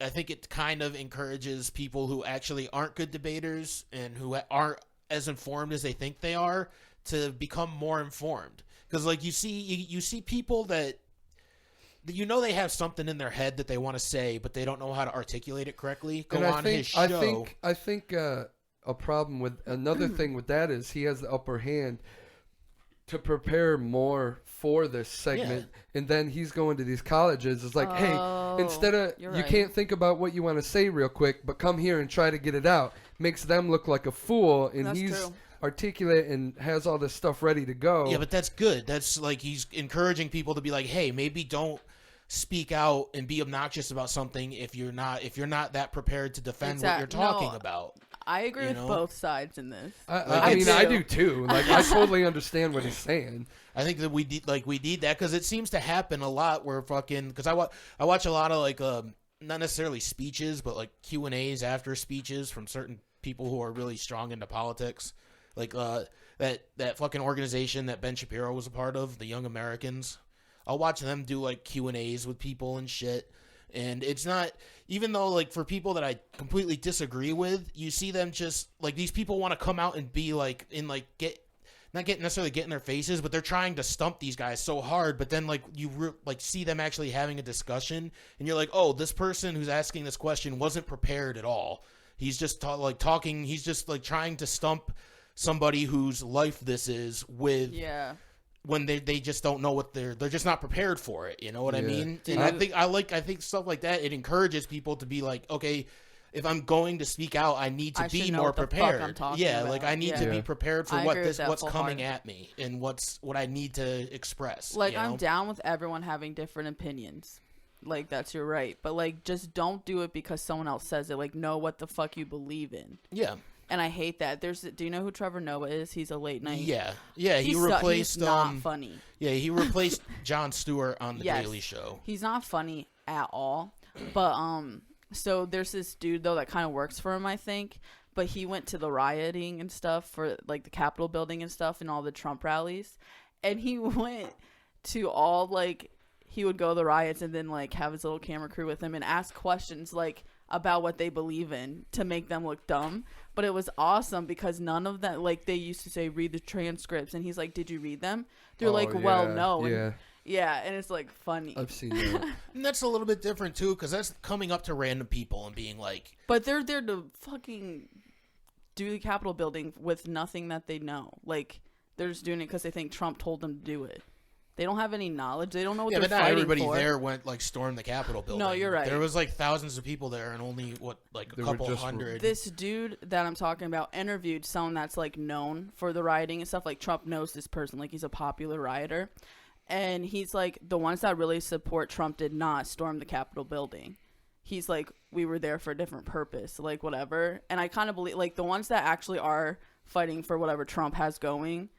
I think it kind of encourages people who actually aren't good debaters and who aren't as informed as they think they are to become more informed. Because like you see people that they have something in their head that they want to say, but they don't know how to articulate it correctly. His show. I think a problem with another thing with that is he has the upper hand to prepare more for this segment, and then he's going to these colleges. It's like, hey, instead of you can't think about what you want to say real quick, but come here and try to get it out. Makes them look like a fool, and That's he's true. articulate and has all this stuff ready to go. Yeah, but that's good. That's like he's encouraging people to be like, hey, maybe don't speak out and be obnoxious about something if you're not that prepared to defend what you're talking about. I agree with both sides in this. I mean, I do too. Like, I totally understand what he's saying. I think that we need that because it seems to happen a lot where because I watch a lot of like not necessarily speeches but like Q&As after speeches from certain people who are really strong into politics, like that fucking organization that Ben Shapiro was a part of, the Young Americans. I'll watch them do like Q&As with people and shit. And it's not, even though like for people that I completely disagree with, you see them just like these people want to come out and be like not necessarily get in their faces, but they're trying to stump these guys so hard. But then like you see them actually having a discussion, and you're like, oh, this person who's asking this question wasn't prepared at all. He's just talking. He's just like trying to stump somebody whose life this is with. Yeah. When they just don't know what they're just not prepared for it. You know what I mean? And I think stuff like that, it encourages people to be like, okay, if I'm going to speak out, I need to be more prepared. Like I need to be prepared for what's coming at me and what I need to express. Like I'm down with everyone having different opinions. Like that's your right. But like just don't do it because someone else says it. Like know what the fuck you believe in. Yeah. And I hate that. Do you know who Trevor Noah is? He's a late night. Yeah. He replaced. He's not funny. Yeah, he replaced Jon Stewart on the Daily Show. He's not funny at all. But so there's this dude though that kind of works for him, I think. But he went to the rioting and stuff for like the Capitol building and stuff and all the Trump rallies, and he went to all like he would go to the riots and then like have his little camera crew with him and ask questions like about what they believe in to make them look dumb. But it was awesome because none of that, like they used to say, read the transcripts. And he's like, did you read them? They're like, well, no. And, and it's like funny. I've seen that. And that's a little bit different too because that's coming up to random people and being like. But they're there to fucking do the Capitol building with nothing that they know. Like they're just doing it because they think Trump told them to do it. They don't have any knowledge. They don't know what they're fighting for. Yeah, but not everybody there went like storm the Capitol building. No, you're right. There was like thousands of people there, and only a couple hundred. This dude that I'm talking about interviewed someone that's like known for the rioting and stuff. Like Trump knows this person. Like he's a popular rioter, and he's like the ones that really support Trump did not storm the Capitol building. He's like, we were there for a different purpose, like whatever. And I kind of believe like the ones that actually are fighting for whatever Trump has going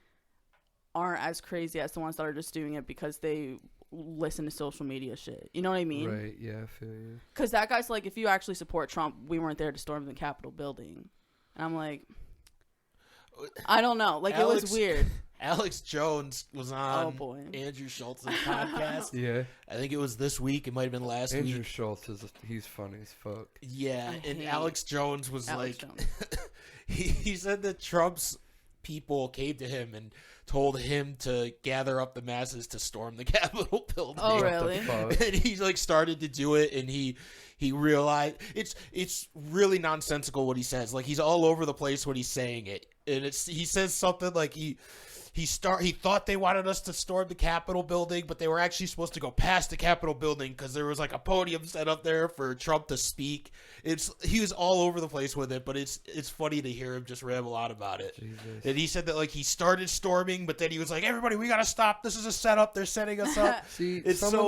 aren't as crazy as the ones that are just doing it because they listen to social media shit. You know what I mean? Right, yeah, I feel you. Because that guy's like, if you actually support Trump, we weren't there to storm the Capitol building. And I'm like, I don't know. Like, it was weird. Alex Jones was on Andrew Schultz's podcast. Yeah. I think it was this week. It might have been last week. Andrew Schultz, he's funny as fuck. Yeah, and Alex Jones was he said that Trump's people came to him and told him to gather up the masses to storm the Capitol building. Oh, really? And he like started to do it, and he realized it's really nonsensical what he says. Like he's all over the place when he's saying it, and he says something like he thought they wanted us to storm the Capitol building, but they were actually supposed to go past the Capitol building because there was like a podium set up there for Trump to speak. He was all over the place with it, but it's funny to hear him just ramble on about it. Jesus. And he said that like he started storming, but then he was like, "Everybody, we gotta stop. This is a setup. They're setting us up." See, it's out of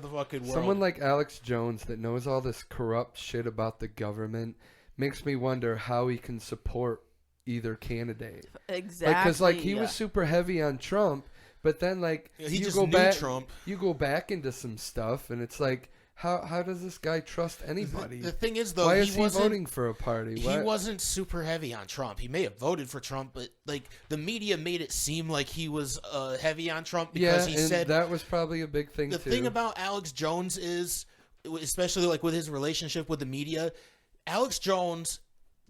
the fucking world. Someone like Alex Jones that knows all this corrupt shit about the government makes me wonder how he can support either candidate. Exactly. Because like he was super heavy on Trump, but then like he just knew Trump. You go back into some stuff, and it's like How does this guy trust anybody? The thing is, though, why he is he wasn't voting for a party? he wasn't super heavy on Trump. He may have voted for Trump, but like the media made it seem like he was heavy on Trump because he and said that was probably a big thing the too. thing about Alex Jones is, especially like with his relationship with the media, Alex Jones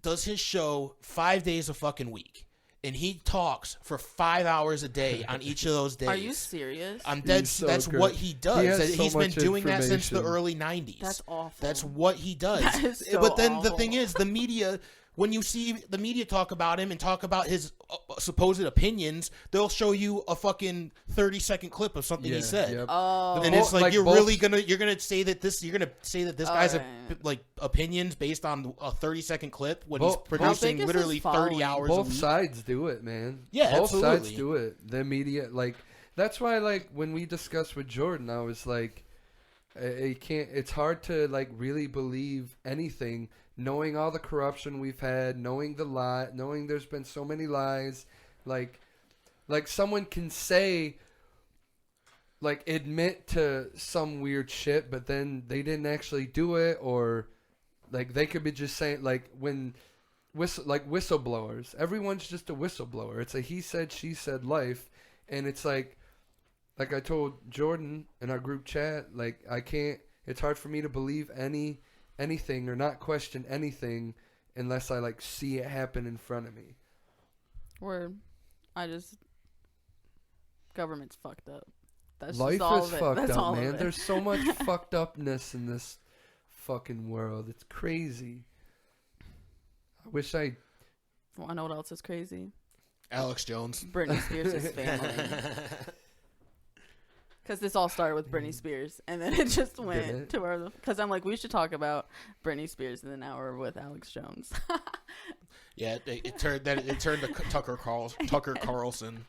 does his show 5 days a fucking week. And he talks for 5 hours a day on each of those days. Are you serious? I'm dead. So that's great. what he does. He has so He's been much doing that since the information. early 90s. That's awful. That's what he does. That is so but then the awful. thing is, the media, when you see the media talk about him and talk about his supposed opinions, they'll show you a fucking 30-second clip of something he said. Yep. Oh. And it's like, you're both- gonna say that this guy's Alright. like opinions based on a 30-second clip when Well, he's how big producing is literally his 30 following? hours Both a week. sides do it, man. Yeah, both sides absolutely. do it. The media, like, that's why, like, when we discussed with Jordan, I was like, it can't. It's hard to like really believe anything, knowing all the corruption we've had, knowing the lie, knowing there's been so many lies. Like someone can say, like, admit to some weird shit, but then they didn't actually do it, or like they could be just saying, like, when. Whistleblowers. Everyone's just a whistleblower. It's a he said, she said life. And it's like I told Jordan in our group chat, like, it's hard for me to believe anything or not question anything unless I, like, see it happen in front of me. Government's fucked up. That's Life just all is of it. fucked That's up, all of man. it. There's so much fucked upness in this fucking world. It's crazy. I wish I... Want to know what else is crazy? Alex Jones. Britney Spears' family. Because this all started with Britney Spears, and then it just went it? to where. Because I'm like, we should talk about Britney Spears, and then now we're with Alex Jones. Yeah, it turned to Tucker Carlson.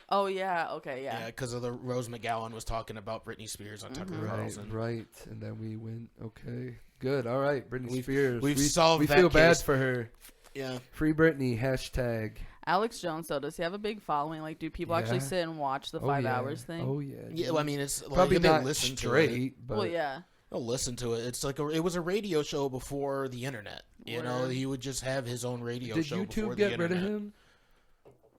Oh yeah, okay, Yeah, yeah. because of the Rose McGowan was talking about Britney Spears on Tucker Carlson. Right. And then we went, okay, good. All right, Britney We've- Spears. we've solved We that feel bad case. for her. Yeah. Free Britney, hashtag. Alex Jones, though, does he have a big following? Like, do people actually Yeah. sit and watch the Oh, 5 yeah. hours thing? Oh, yeah. Yeah, well, I mean, it's like, Probably they not listen to it. straight, but Well, yeah. They'll listen to it. It's like it was a radio show before the internet. You know, Word. he would just have his own radio did show before YouTube the get rid internet. of him?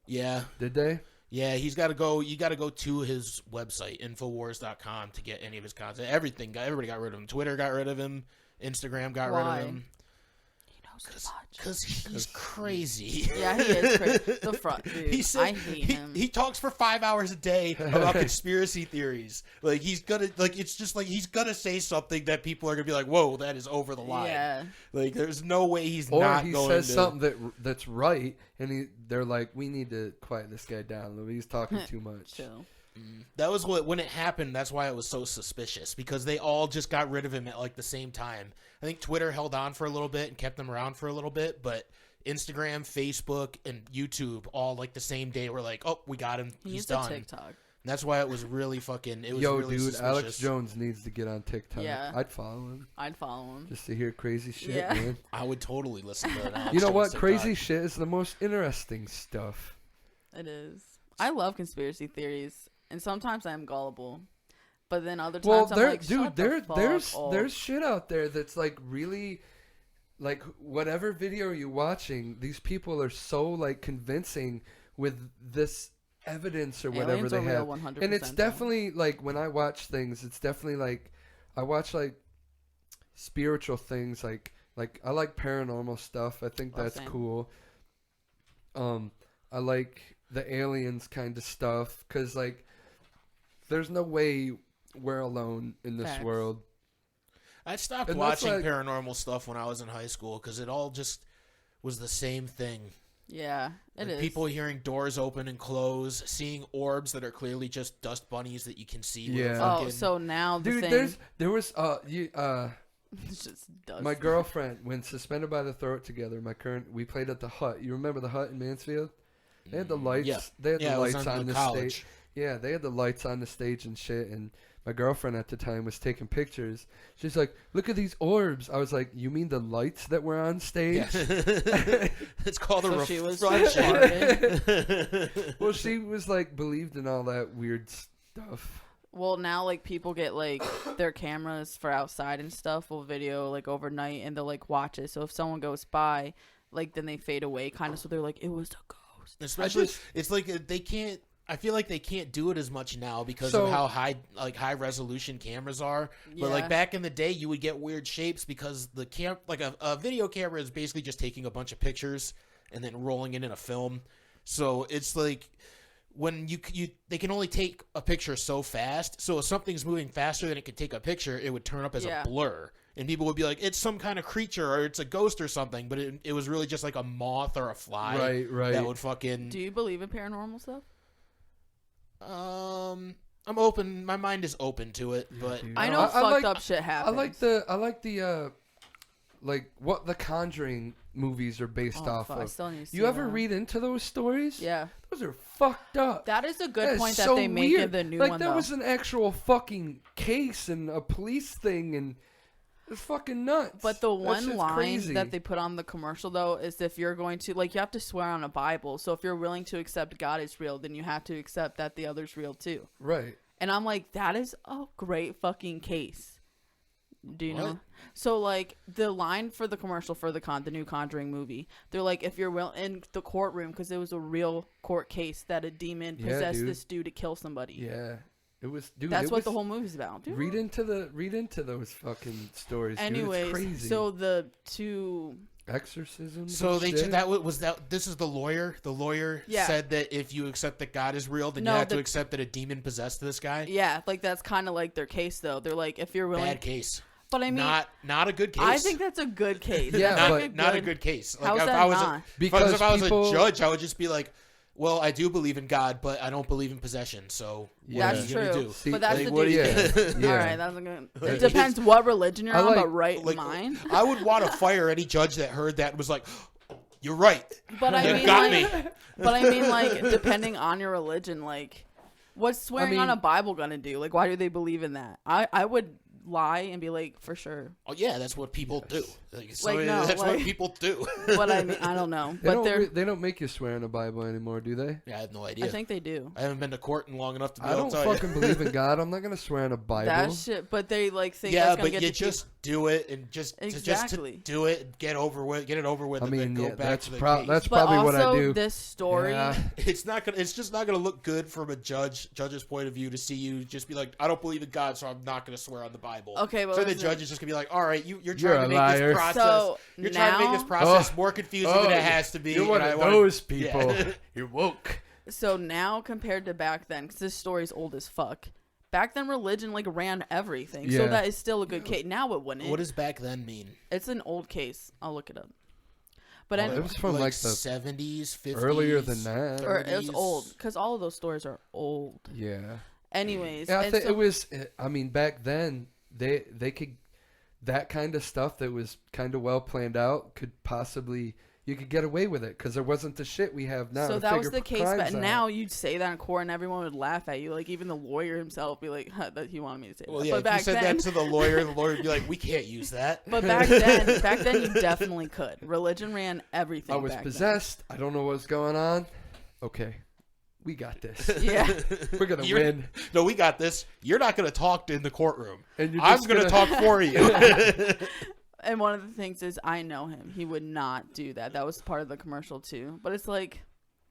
Yeah. Did they? Yeah, he's got to go. You got to go to his website, Infowars.com, to get any of his content. Everybody got rid of him. Twitter got rid of him. Instagram got rid Why? of him. He knows so much. Because he's crazy. Yeah, he is crazy. The front, dude. He said, I hate him. He talks for 5 hours a day about conspiracy theories. Like he's gonna it's just like he's gonna say something that people are gonna be like, "Whoa, that is over the line." Yeah. Like there's no way he's Or not he going says to. something that's right, and they're like, we need to quiet this guy down. He's talking too much. Chill. That was when it happened. That's why it was so suspicious because they all just got rid of him at like the same time. I think Twitter held on for a little bit and kept him around for a little bit, but Instagram, Facebook, and YouTube all like the same day were like, "Oh, we got him. He He's needs done." a TikTok. And that's why it was really fucking. It was Yo, really dude, suspicious. Alex Jones needs to get on TikTok. Yeah. I'd follow him I'd follow him. just to hear crazy shit, Yeah. man. I would totally listen to that. You know what? TikTok. Crazy shit is the most interesting stuff. It is. I love conspiracy theories, and sometimes I'm gullible, but then other Well, times I'm like, shut the fuck up. there's shit out there that's like really, like whatever video you're watching, these people are so like convincing with this evidence or whatever Aliens they are real have, 100%, and it's though. definitely like when I watch things, it's definitely like I watch like spiritual things, like I like paranormal stuff. I think Oh, that's same. cool. I like the aliens kind of stuff because like there's no way we're alone in this Facts. world. I stopped And that's watching like- paranormal stuff when I was in high school because it all just was the same thing. Yeah, it Like, is. people hearing doors open and close, seeing orbs that are clearly just dust bunnies that you can see. with a Yeah. Oh, fucking- so now the Dude, thing. there was It's just dust. my girlfriend when suspended by the throat together. We played at the Hut. You remember the Hut in Mansfield? They had the lights. Yeah. They had Yeah, the it was lights on on the the college. stage. Yeah, they had the lights on the stage and shit. And my girlfriend at the time was taking pictures. She's like, "Look at these orbs." I was like, "You mean the lights that were on stage?" Yeah. It's called a So she was reflection. Well, she was like believed in all that weird stuff. Well, now like people get like their cameras for outside and stuff will video like overnight, and they'll like watch it. So if someone goes by, like then they fade away, kind of. So they're like, it was a ghost. Especially, it's like they can't. I feel like they can't do it as much now because of how high resolution cameras are. But like back in the day, you would get weird shapes because the a video camera is basically just taking a bunch of pictures and then rolling it in a film. So it's like when they can only take a picture so fast. So if something's moving faster than it could take a picture, it would turn up as a blur. And people would be like, it's some kind of creature or it's a ghost or something. But it was really just like a moth or a fly. Right. That would fucking... Do you believe in paranormal stuff? I'm open. My mind is open to it, but I know fucked up shit happens. I like the like what the Conjuring movies are based off of. I still need to see you ever that. read into those stories? Yeah. Those are fucked up. That is a good point that so they make weird. in the new like, one, that though. was an actual fucking case and a police thing, and it's fucking nuts. But the That one shit's line crazy. that they put on the commercial, though, is if you're going to, like, you have to swear on a Bible. So if you're willing to accept God is real, then you have to accept that the other's real, too. Right. And I'm like, that is a great fucking case. Do you What? know? So, like, the line for the commercial for the new Conjuring movie, they're like, if you're in the courtroom, because it was a real court case that a demon possessed this dude to kill somebody. Yeah. It was, dude. That's what the whole movie's about, dude. Read into those fucking stories. Anyways, dude. It's crazy. so the two... Exorcisms. so and shit? this is the lawyer. The lawyer said that if you accept that God is real, then you have to accept that a demon possessed this guy. Yeah, like that's kind of like their case, though. They're like, if you're willing... Bad case. But I mean... Not a good case. I think that's a good case. Yeah, That's but not a good case. Like, How's if that I was not? Because if I was people- a judge, I would just be like, well, I do believe in God, but I don't believe in possession. So what That's are you gonna true. do? See, but that's like, the what do dude's you- case. Yeah. All right, that's a good... It Like, depends what religion you're I on, like- but right Like, mine. I would want to fire any judge that heard that and was like, "You're right." But I You mean, got like, me. but I mean, like, depending on your religion, like, what's swearing on mean- a Bible gonna do? Like, why do they believe in that? I would lie and be like, for sure. Oh yeah, that's what people do. No, that's what like- people do. But I mean, I don't know. But they don't make you swear in the Bible anymore, do they? Yeah, I have no idea. I think they do. I haven't been to court in long enough to be I able don't to tell fucking you. believe in God. I'm not gonna swear in a Bible. That shit. But they like think Yeah, that's gonna but get you the just do it and just Exactly. to do it, and get it over with, and I then mean, go yeah, back that's to the that's case. But probably what I also, do. this story. Yeah. It's just not gonna look good from a judge's point of view to see you just be like, I don't believe in God, so I'm not gonna swear on the Bible. Okay, well, so the listen. judge is just gonna be like, all right, you're You're trying a to make liar. this process. So You're trying to make this now- process more confusing than it has to be. You're one and I of wanna- those people. Yeah. You're woke. So now compared to back then, because this story's old as fuck. Back then, religion like ran everything, so Yeah. that is still a good case. Now it wouldn't. What does back then mean? It's an old case. I'll look it up. But Well, anyway, it was from like the 70s, 50s. earlier than that. or it was 30s. old because all of those stories are old. Yeah. Anyways, Yeah, I and think so- it was. I mean, back then they could that kind of stuff that was kind of well planned out could possibly you could get away with it because there wasn't the shit we have now. So to that was figure the case, crimes but out. now you'd say that in court and everyone would laugh at you. Like even the lawyer himself would be like, that he wanted me to say Well, that. yeah, But if you back said then, that to the lawyer would be like, we can't use that. but back then you definitely could. Religion ran everything. I was back possessed. I don't know what's going on. Okay, we got this. Then. Yeah. We're gonna You're- win. No, we got this. You're not going to talk in the courtroom. And you're I'm just going to gonna- talk for you. And one of the things is I know him. He would not do that. That was part of the commercial too. But it's like,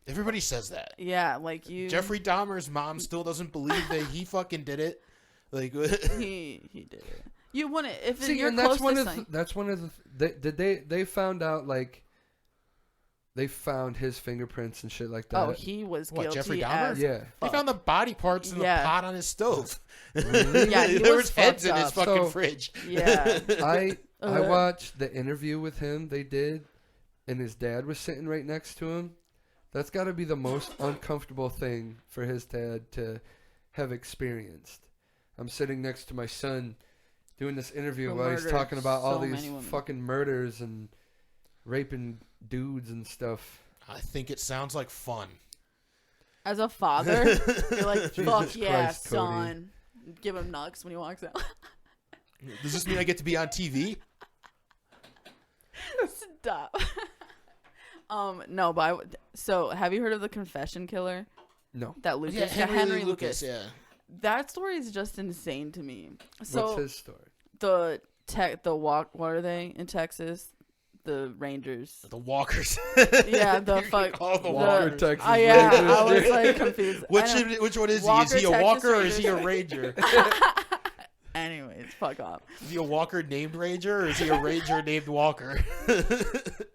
Everybody says that. yeah, like you. Jeffrey Dahmer's mom still doesn't believe that he fucking did it. Like, He did it. You wouldn't if See, you're and close that's one to of something. that's one of the they found out like they found his fingerprints and shit like that. Oh, he was What, guilty Jeffrey Dahmer? as yeah. they found the body parts in Yeah. the pot on his stove. Yeah, he there was was heads in fucked his up. fucking So- fridge. Yeah. I Uh. watched the interview with him they did, and his dad was sitting right next to him. That's got to be the most uncomfortable thing for his dad to have experienced. I'm sitting next to my son doing this interview Who while he's murdered talking about all so these many women. fucking murders and raping dudes and stuff. I think it sounds like fun. As a father, you're like, fuck Jesus yeah, Christ, Cody. son. Give him nugs when he walks out. Does this mean I get to be on TV? Stop. No, but so have you heard of the confession killer? No. That Lucas, Yeah, Henry Lucas. Lucas. Yeah. That story is just insane to me. So What's his story? What are they in Texas? The Rangers. The Walkers. Yeah, the You're fuck. called the Walker, Walkers. Texas Yeah, Rangers. I was like confused. Which one is he? Walker, Is he a Texas Walker or is he a Rangers. Ranger? Anyways, fuck off. Is he a Walker named Ranger or is he a Ranger named Walker?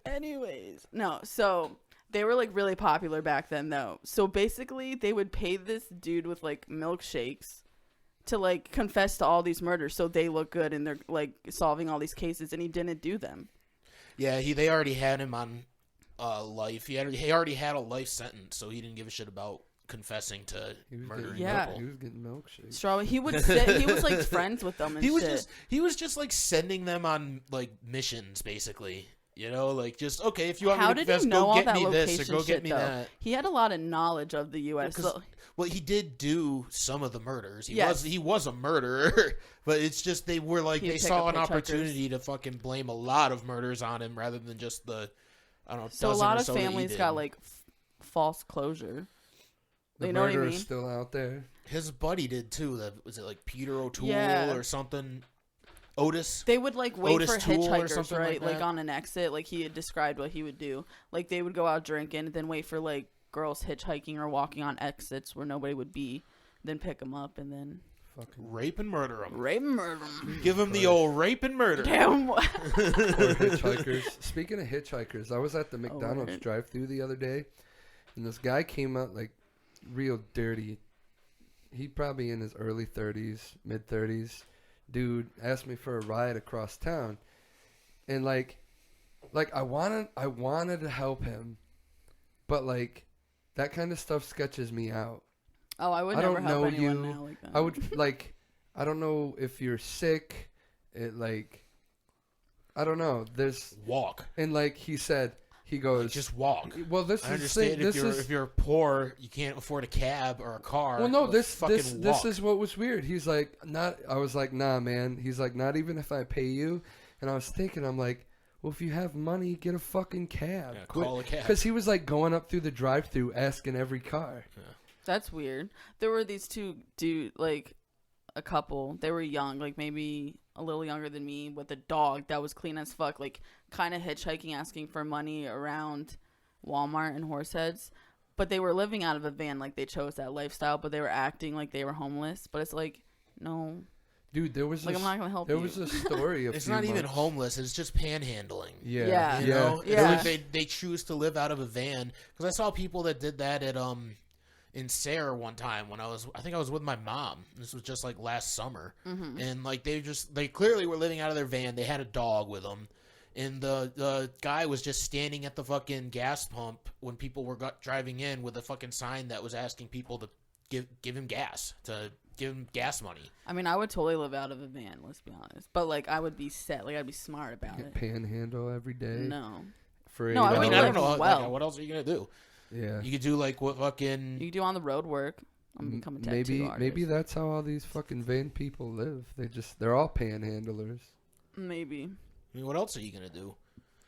Anyways, no. So they were like really popular back then, though. So basically, they would pay this dude with like milkshakes to like confess to all these murders, so they look good and they're like solving all these cases, and he didn't do them. Yeah, they already had him on life. He already had a life sentence, so he didn't give a shit about confessing to murdering people. He was getting milkshakes. Strawberry. He would sit. He was like friends with them and He was shit. just like sending them on like missions, basically. You know, like just okay, if you want How me to did confess, he know go all get that me this or location go get shit, me though? that. He had a lot of knowledge of the U.S. Well, he did do some of the murders. Yes. He was a murderer, but it's just they were like He'd they pick saw up an hitchhikers. opportunity to fucking blame a lot of murders on him rather than just the I don't know. So a dozen lot or of so that he families did. got like false closure. The You know what I murderer's mean? still out there. His buddy did too. That was it like Peter O'Toole Yeah. or something. Otis. They would like wait Otis for Toole or hitchhikers, something right? like Like that. on an exit. Like he had described what he would do. Like they would go out drinking, and then wait for like girls hitchhiking or walking on exits where nobody would be, then pick them up and then Fucking rape and murder him. rape and murder 'em. Give him the old rape and murder. Damn. Or hitchhikers. Speaking of hitchhikers, I was at the Oh, McDonald's right. drive-thru the other day, and this guy came out like real dirty. He probably in his early 30s, mid 30s. Dude asked me for a ride across town, and like I wanted to help him, but like that kind of stuff sketches me out. Oh, I would I never don't help know anyone you. now like that. I would like I don't know if you're sick. It like I don't know. There's Walk. and like he said, he goes Just walk. Well, this I is the thing. understand This if is you're poor, you can't afford a cab or a car. well, no. but This fucking this walk. is what was weird. He's like, not. I was like, nah, man. He's like, not even if I pay you. And I was thinking, I'm like, well, if you have money, get a fucking cab. Yeah, call a cab. Because he was like going up through the drive-through asking every car. That's weird. There were these two like a couple. They were young, like maybe a little younger than me, with a dog that was clean as fuck, like kind of hitchhiking, asking for money around Walmart and Horseheads. But they were living out of a van, like they chose that lifestyle, but they were acting like they were homeless. But it's like, no, Dude, there was like this, I'm not gonna help there you. was a story. It's not even homeless. It's just panhandling. Yeah, Yeah. You know, Yeah. It's like they choose to live out of a van. Because I saw people that did that at in Sayre one time when I think I was with my mom. This was just like last summer, and like they clearly were living out of their van. They had a dog with them, and the guy was just standing at the fucking gas pump when people were driving in with a fucking sign that was asking people to give him gas money. I mean, I would totally live out of a van, let's be honest. But like, I would be set. Like, I'd be smart about Get it. panhandle every day. No, For 8 No, I I mean, would I live don't know. well. Like, what else are you gonna do? Yeah. You could do like what fucking. you do on the road work. I'm gonna become a tattoo artist. Maybe that's how all these fucking van people live. They're all panhandlers. Maybe. I mean, what else are you gonna do?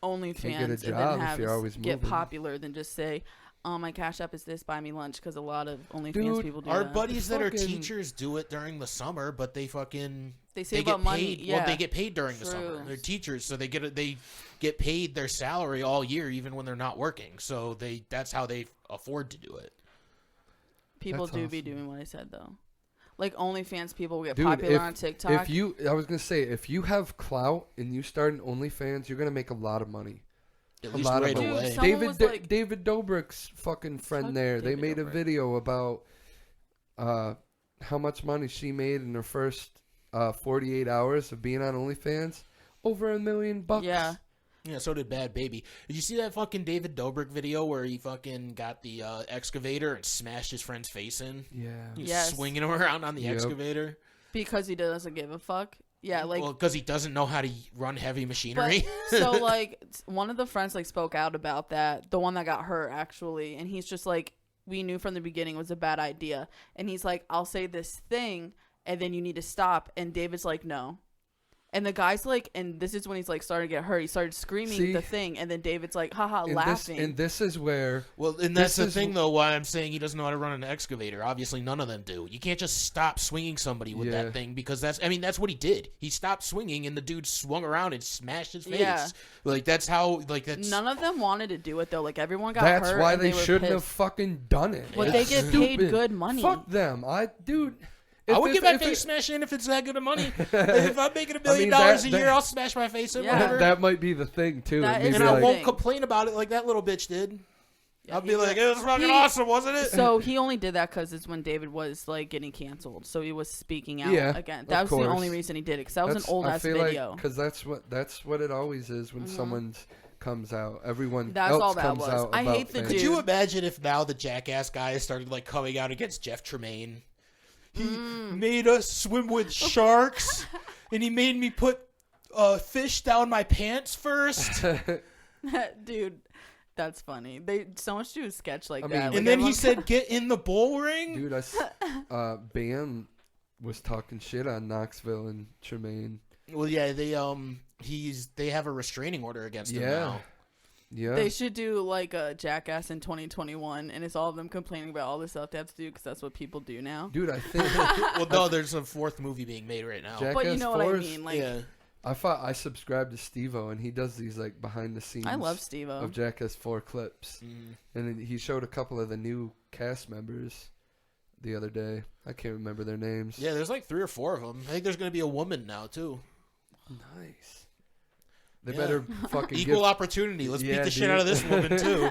OnlyFans Can't get a and job then if have you're always get moving. popular than just say, my Cash App is this, buy me lunch, because a lot of OnlyFans Dude, people do Our that. buddies that are Fucking- teachers do it during the summer, but they fucking They save get up money. paid. Yeah. Well, they get paid during the summer. True. They're teachers, so they get paid their salary all year, even when they're not working. So that's how they afford to do it. People That's do be awesome. doing what I said though. Like OnlyFans people get Dude, popular if- on TikTok. I was gonna say, if you have clout and you start an OnlyFans, you're gonna make a lot of money. At A least lot of right money. Dude, away. some- Someone was like- David Dobrik's fucking friend Fuck there. They David made a Dobrik. video about how much money she made in her first 48 hours of being on OnlyFans. Over $1 million. Yeah. Yeah, so did Bad Baby. Did you see that fucking David Dobrik video where he fucking got the excavator and smashed his friend's face in? Yeah. He was Yes. swinging him around on the Yep. excavator. Because he doesn't give a fuck. Yeah, like Well, because he doesn't know how to run heavy machinery. But, so like one of the friends like spoke out about that, the one that got hurt actually, and he's just like, we knew from the beginning it was a bad idea, and he's like, I'll say this thing and then you need to stop, and David's like, no, And the guy's like, and this is when he's like starting to get hurt. He started screaming the thing, and then David's like, haha, laughing. And this is where. Well, and that's the thing, though, why I'm saying he doesn't know how to run an excavator. Obviously, none of them do. You can't just stop swinging somebody with that thing because that's what he did. He stopped swinging, and the dude swung around and smashed his face. Yeah. Like, that's how, like, that's. None of them wanted to do it, though. Like, everyone got hurt. That's why and they were shouldn't have pissed. fucking done it. But It's they get stupid. paid good money. Fuck them. I would get my face smashed in if it's that good of money. If I'm making $1 million a year, I'll smash my face in. Whatever. That might be the thing too. And I won't complain about it like that little bitch did. Yeah, I'll be like, it was fucking awesome, wasn't it? So he only did that because it's when David was like getting canceled. So he was speaking out again. That was the only reason he did it. Because that was an old ass video. Because that's what it always is when someone's comes out. Everyone That's else all that comes was. out. I about hate the things. Could dude. you imagine if now the jackass guys started like coming out against Jeff Tremaine? He made us swim with sharks, and he made me put fish down my pants first. Dude, that's funny. They so much do a sketch like I that. mean- Like, And then he everyone- said, "Get in the bull ring." Dude, Bam was talking shit on Knoxville and Tremaine. Well, yeah, they have a restraining order against him now. Yeah. They should do like a Jackass in 2021, and it's all of them complaining about all the stuff they have to do because that's what people do now. Dude, I think Well, no, there's a 4th movie being made right now. Jackass But you know what I 4's mean? Like, yeah. I subscribe to Steve-O, and he does these like behind the scenes I love Steve-O. of Jackass 4 clips. And then he showed a couple of the new cast members the other day. I can't remember their names. Yeah, there's like 3 or 4 of them. I think there's going to be a woman now, too. Nice. They better fucking Equal opportunity. Let's beat the shit out of this woman, too.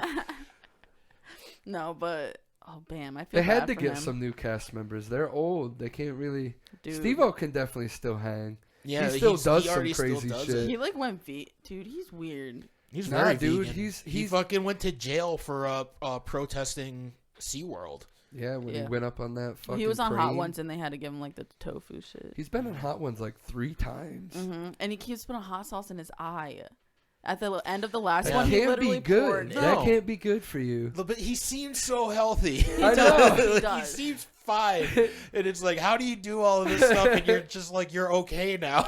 No, but oh, Bam, I feel They had bad to for get him. some new cast members. They're old. They can't really. Dude. Steve-O can definitely still hang. Yeah, he still does he some already crazy still does shit. it. He like went dude. He's weird. He's Nah, very dude, vegan. He he's fucking went to jail for protesting SeaWorld. Yeah, when he went up on that fucking He was on crane. Hot Ones, and they had to give him like the tofu shit. He's been in Hot Ones like 3 times. And he keeps putting hot sauce in his eye. At the end of the last That one, he can't literally be good. poured. That No. can't be good for you. But he seems so healthy. I know. He He does. seems fine. And it's like, how do you do all of this stuff and you're just like, you're okay now?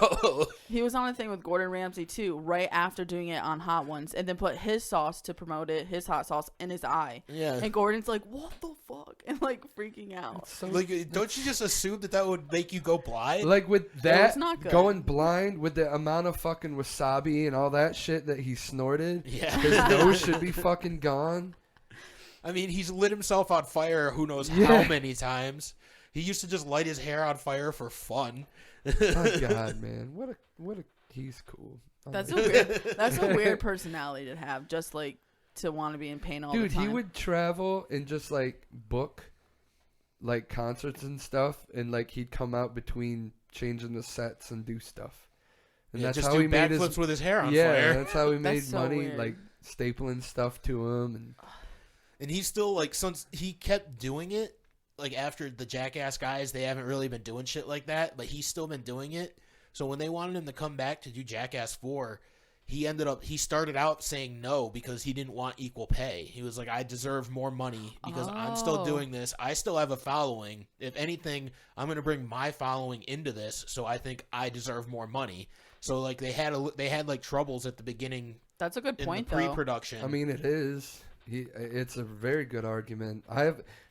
He was on a thing with Gordon Ramsay too, right after doing it on Hot Ones, and then put his sauce to promote it, his hot sauce, in his eye. Yeah. And Gordon's like, "What the fuck?" and like freaking out. So, Like, don't you just assume that would make you go blind? like with that not good. going blind with the amount of fucking wasabi and all that shit that he snorted, Yeah. his nose should be fucking gone. I mean, he's lit himself on fire who knows Yeah. how many times. He used to just light his hair on fire for fun. My God, man, what a he's cool. That's a weird personality to have, just like to want to be in pain all Dude, the time. he would travel and just like book like concerts and stuff, and like he'd come out between changing the sets and do stuff. And Yeah, that's just how do he made backflips his with his hair on yeah. fire. That's how he made That's so money, weird. like stapling stuff to him. And he's still like, since he kept doing it, like after the Jackass guys, they haven't really been doing shit like that, but he's still been doing it. So when they wanted him to come back to do Jackass 4, he started out saying no because he didn't want equal pay. He was like, I deserve more money because I'm still Oh. doing this. I still have a following. If anything, I'm going to bring my following into this, so I think I deserve more money. So like they had like troubles at the beginning That's a good in point, the though. pre-production. I mean, it is. It's a very good argument.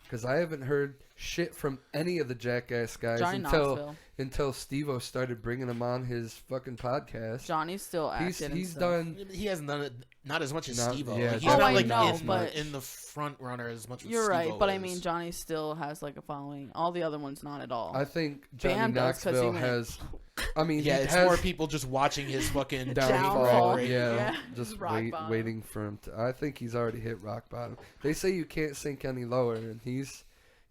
Because I haven't heard shit from any of the Jackass guys Johnny Knoxville. until Steve-O started bringing him on his fucking podcast. Johnny's still acting. and He's stuff. done. He hasn't done it, not as much as Not- Steve-O. yeah, Like, he's Oh, not I like know, in, but- in the front runner as much as You're right, Steve-O but I is. mean, Johnny still has like a following. All the other ones, not at all. I think Johnny Bam does, 'cause he Knoxville went- has. I mean, Yeah, he it's has more people just watching his fucking downfall. Downfall. Yeah, Yeah. just Rock bottom. waiting for him. I think he's already hit rock bottom. They say you can't sink any lower, and he's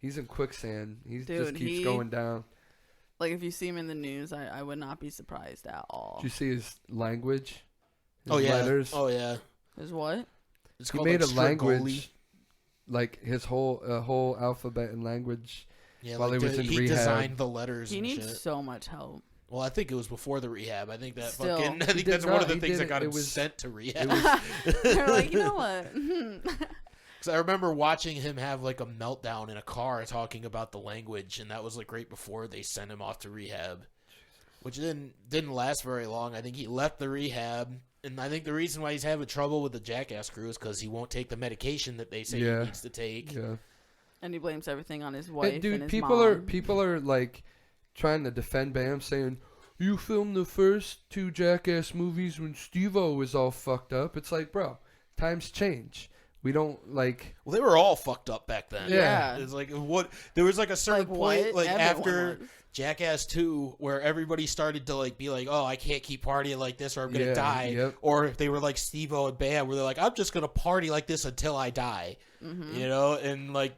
in quicksand. He just Dude, keeps going down. Like if you see him in the news, I would not be surprised at all. Did you see his language? His Oh yeah, letters? oh yeah. Is what? It's He called made like a Strigoli. language, like his whole alphabet and language. Yeah, while like he was in he rehab. designed the letters. He and needs shit. so much help. Well, I think it was before the rehab. I think that Still. fucking. I He think did that's one not. of the He things that didn't. got It him was- sent to rehab. They're like, you know what? Because I remember watching him have like a meltdown in a car talking about the language, and that was like right before they sent him off to rehab. which didn't last very long. I think he left the rehab, and I think the reason why he's having trouble with the Jackass crew is because he won't take the medication that they say he needs to take. Yeah. And he blames everything on his wife And, dude, and his people mom. are like trying to defend Bam, saying you filmed the first 2 Jackass movies when Steve-O was all fucked up. It's like, bro, times change. We don't like. Well, they were all fucked up back then. Yeah. It's like what there was like a certain point, like Everyone after was. Jackass 2, where everybody started to like be like, "Oh, I can't keep partying like this, or I'm gonna die." Yep. Or if they were like Steve-O and Bam, where they're like, "I'm just gonna party like this until I die," you know, and like.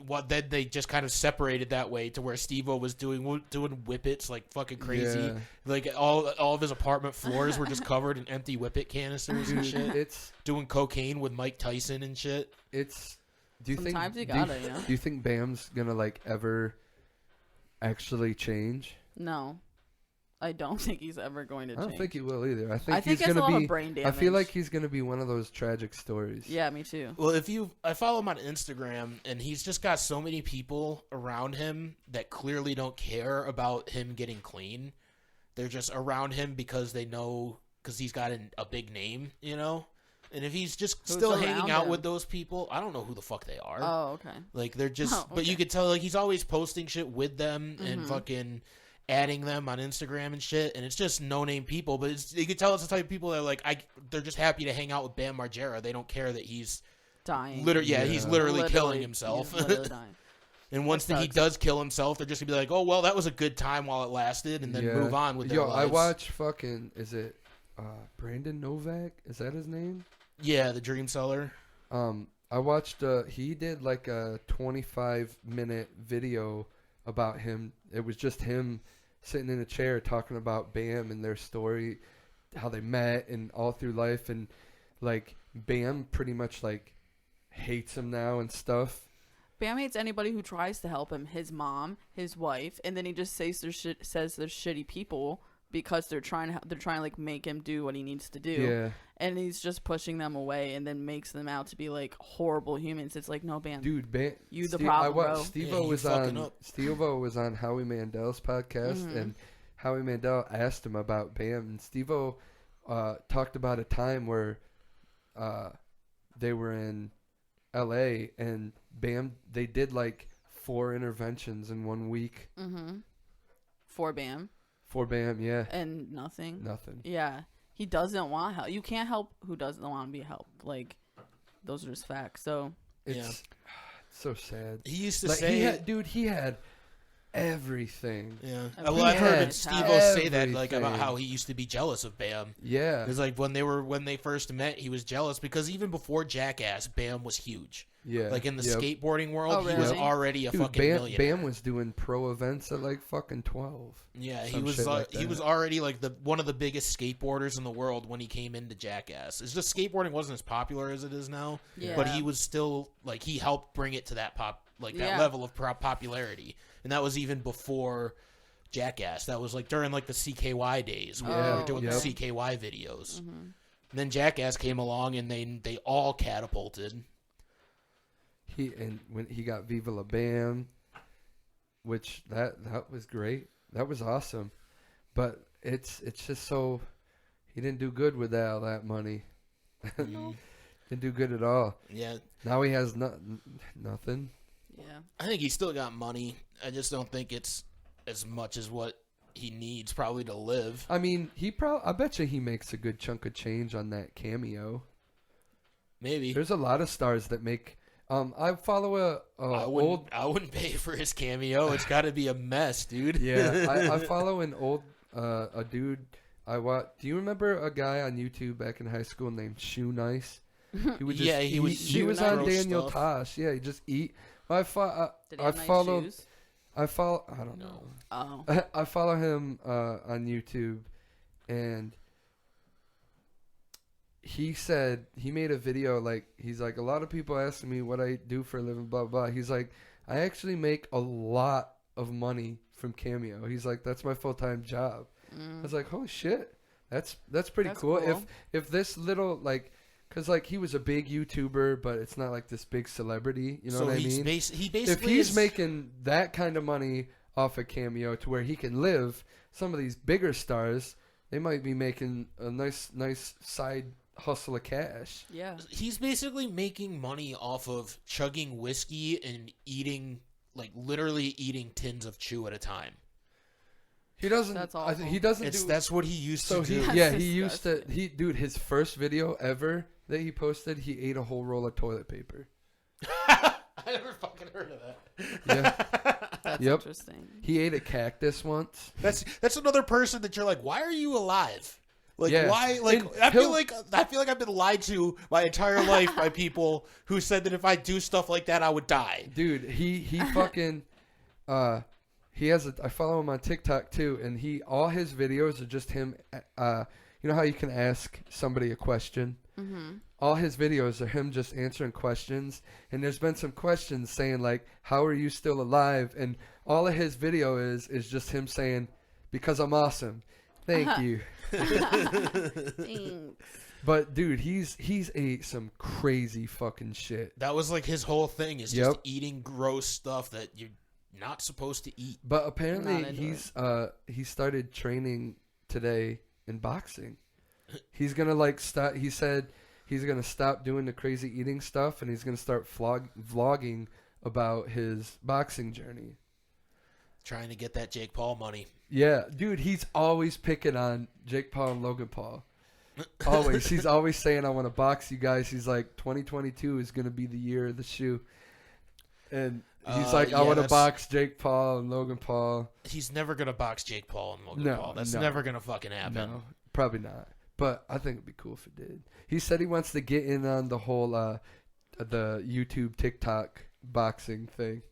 What then they just kind of separated that way to where Steve-O was doing whippets like fucking crazy. Yeah. Like all of his apartment floors were just covered in empty whippet canisters and shit. It's Doing cocaine with Mike Tyson and shit. it's. Do you Sometimes think? you gotta, you know? Do you think Bam's gonna like ever actually change? No. I don't think he's ever going to I change. don't think he will either. I I think think he's he has a gonna lot be. of brain I feel damage. like he's gonna be one of those tragic stories. Yeah, me too. Well, I follow him on Instagram, and he's just got so many people around him that clearly don't care about him getting clean. They're just around him because they know, because he's got a big name, you know? And if he's just Who's still hanging around out him? with those people, I don't know who the fuck they are. Oh, okay. Like, they're just, Oh, but you okay. could tell, like, he's always posting shit with them and Mhm. fucking adding them on Instagram and shit, and it's just no-name people, but you could tell it's the type of people that are like, they're just happy to hang out with Bam Margera. They don't care that he's Dying. he's literally killing himself. He's literally dying. And once That he sucks. does kill himself, they're just gonna be like, "Oh well, that was a good time while it lasted," and then Yeah. move on with their Yo, lives. I watch fucking. Is it Brandon Novak? Is that his name? Yeah, the Dream Seller. I watched. He did like a 25-minute video about him. It was just him sitting in a chair talking about Bam and their story, how they met and all through life, and like Bam pretty much like hates him now and stuff. Bam hates anybody who tries to help him. His mom, his wife, and then he just says they're shitty people because they're trying to like make him do what he needs to do. Yeah, And he's just pushing them away and then makes them out to be like horrible humans. It's like, no, Bam. dude, Bam. You the problem, bro. Steve-O Yeah, you was fucking on. up. Steve-O was on Howie Mandel's podcast, Mhm. and Howie Mandel asked him about Bam, and Steve-O talked about a time where they were in L.A. and Bam. They did like 4 interventions in 1 week Mm-hmm. For Bam. for Bam. Yeah, And nothing. nothing. Yeah. He doesn't want help. You can't help who doesn't want to be helped. Like, those are just facts. So, It's so sad. He used to Like say, he had everything. "Yeah." He Well, I've heard had Steve-O say that like about everything. how he used to be jealous of Bam. Yeah, It's like when they first met, he was jealous because even before Jackass, Bam was huge. yeah. Like in the Yep. skateboarding world, Oh, he was really? already a Dude, fucking Bam, millionaire. Bam was doing pro events at like fucking 12. Yeah, he Some was shit like he that. was already like one of the biggest skateboarders in the world when he came into Jackass. It's just skateboarding wasn't as popular as it is now, yeah. but he was still like he helped bring it to that that Yeah. level of popularity, and that was even before Jackass. That was like during like the CKY days when they Oh, were doing yep. the CKY videos. Mm-hmm. And then Jackass came along, and they all catapulted. When he got Viva La Bam, which that was great. That was awesome. But it's just so he didn't do good with all that money. Mm. Didn't do good at all. Yeah, Now he has nothing. Yeah. I think he's still got money. I just don't think it's as much as what he needs probably to live. I mean, I bet you he makes a good chunk of change on that cameo. Maybe. There's a lot of stars that make. I follow I wouldn't pay for his cameo. It's got to be a mess, dude. Yeah, I follow an old a dude. Do you remember a guy on YouTube back in high school named Shoe Nice? He would just Yeah, he was he was on gross Daniel stuff. Tosh. Yeah, he just eat. I Did he have nice follow. shoes? I follow. I don't No. know. Oh. I follow him on YouTube, and he said he made a video like he's like, a lot of people asking me what I do for a living, blah blah. He's like, I actually make a lot of money from Cameo. He's like, that's my full-time job. I was like, holy shit, that's pretty That's cool. cool. If this little like, cause like he was a big YouTuber, but it's not like this big celebrity. You know So what I he's mean? he basically If he's is- making that kind of money off a cameo to where he can live. Some of these bigger stars, they might be making a nice side hustle of cash. Yeah. He's basically making money off of chugging whiskey and eating, like literally eating tins of chew at a time. He doesn't. That's awful. He doesn't do. That's what he used to do. That's He used to. Dude, his first video ever that he posted, he ate a whole roll of toilet paper. I never fucking heard of that. Yeah. That's Yep. interesting. He ate a cactus once. That's another person that you're like, why are you alive? Like, Yeah. why? Like, And I feel like I've been lied to my entire life by people who said that if I do stuff like that, I would die. Dude, he fucking he has I follow him on TikTok too, and all his videos are just him. You know how you can ask somebody a question? Mm-hmm. All his videos are him just answering questions, and there's been some questions saying like, "How are you still alive?" And all of his video is just him saying, "Because I'm awesome, thank you." Thanks. But dude, he's ate some crazy fucking shit. That was like his whole thing is Yep. just eating gross stuff that you're not supposed to eat. But apparently Not into he started training today in boxing. He's gonna like stop. He said he's gonna stop doing the crazy eating stuff, and he's gonna start vlogging about his boxing journey. Trying to get that Jake Paul money. Yeah, dude, he's always picking on Jake Paul and Logan Paul. Always. He's always saying, "I want to box you guys." He's like, 2022 is gonna be the year of the shoe, and he's like, "I want to box Jake Paul and Logan Paul." He's never gonna box Jake Paul and Logan No, Paul. That's no. never gonna fucking happen. No, probably not. But I think it'd be cool if it did. He said he wants to get in on the whole the YouTube, TikTok boxing thing.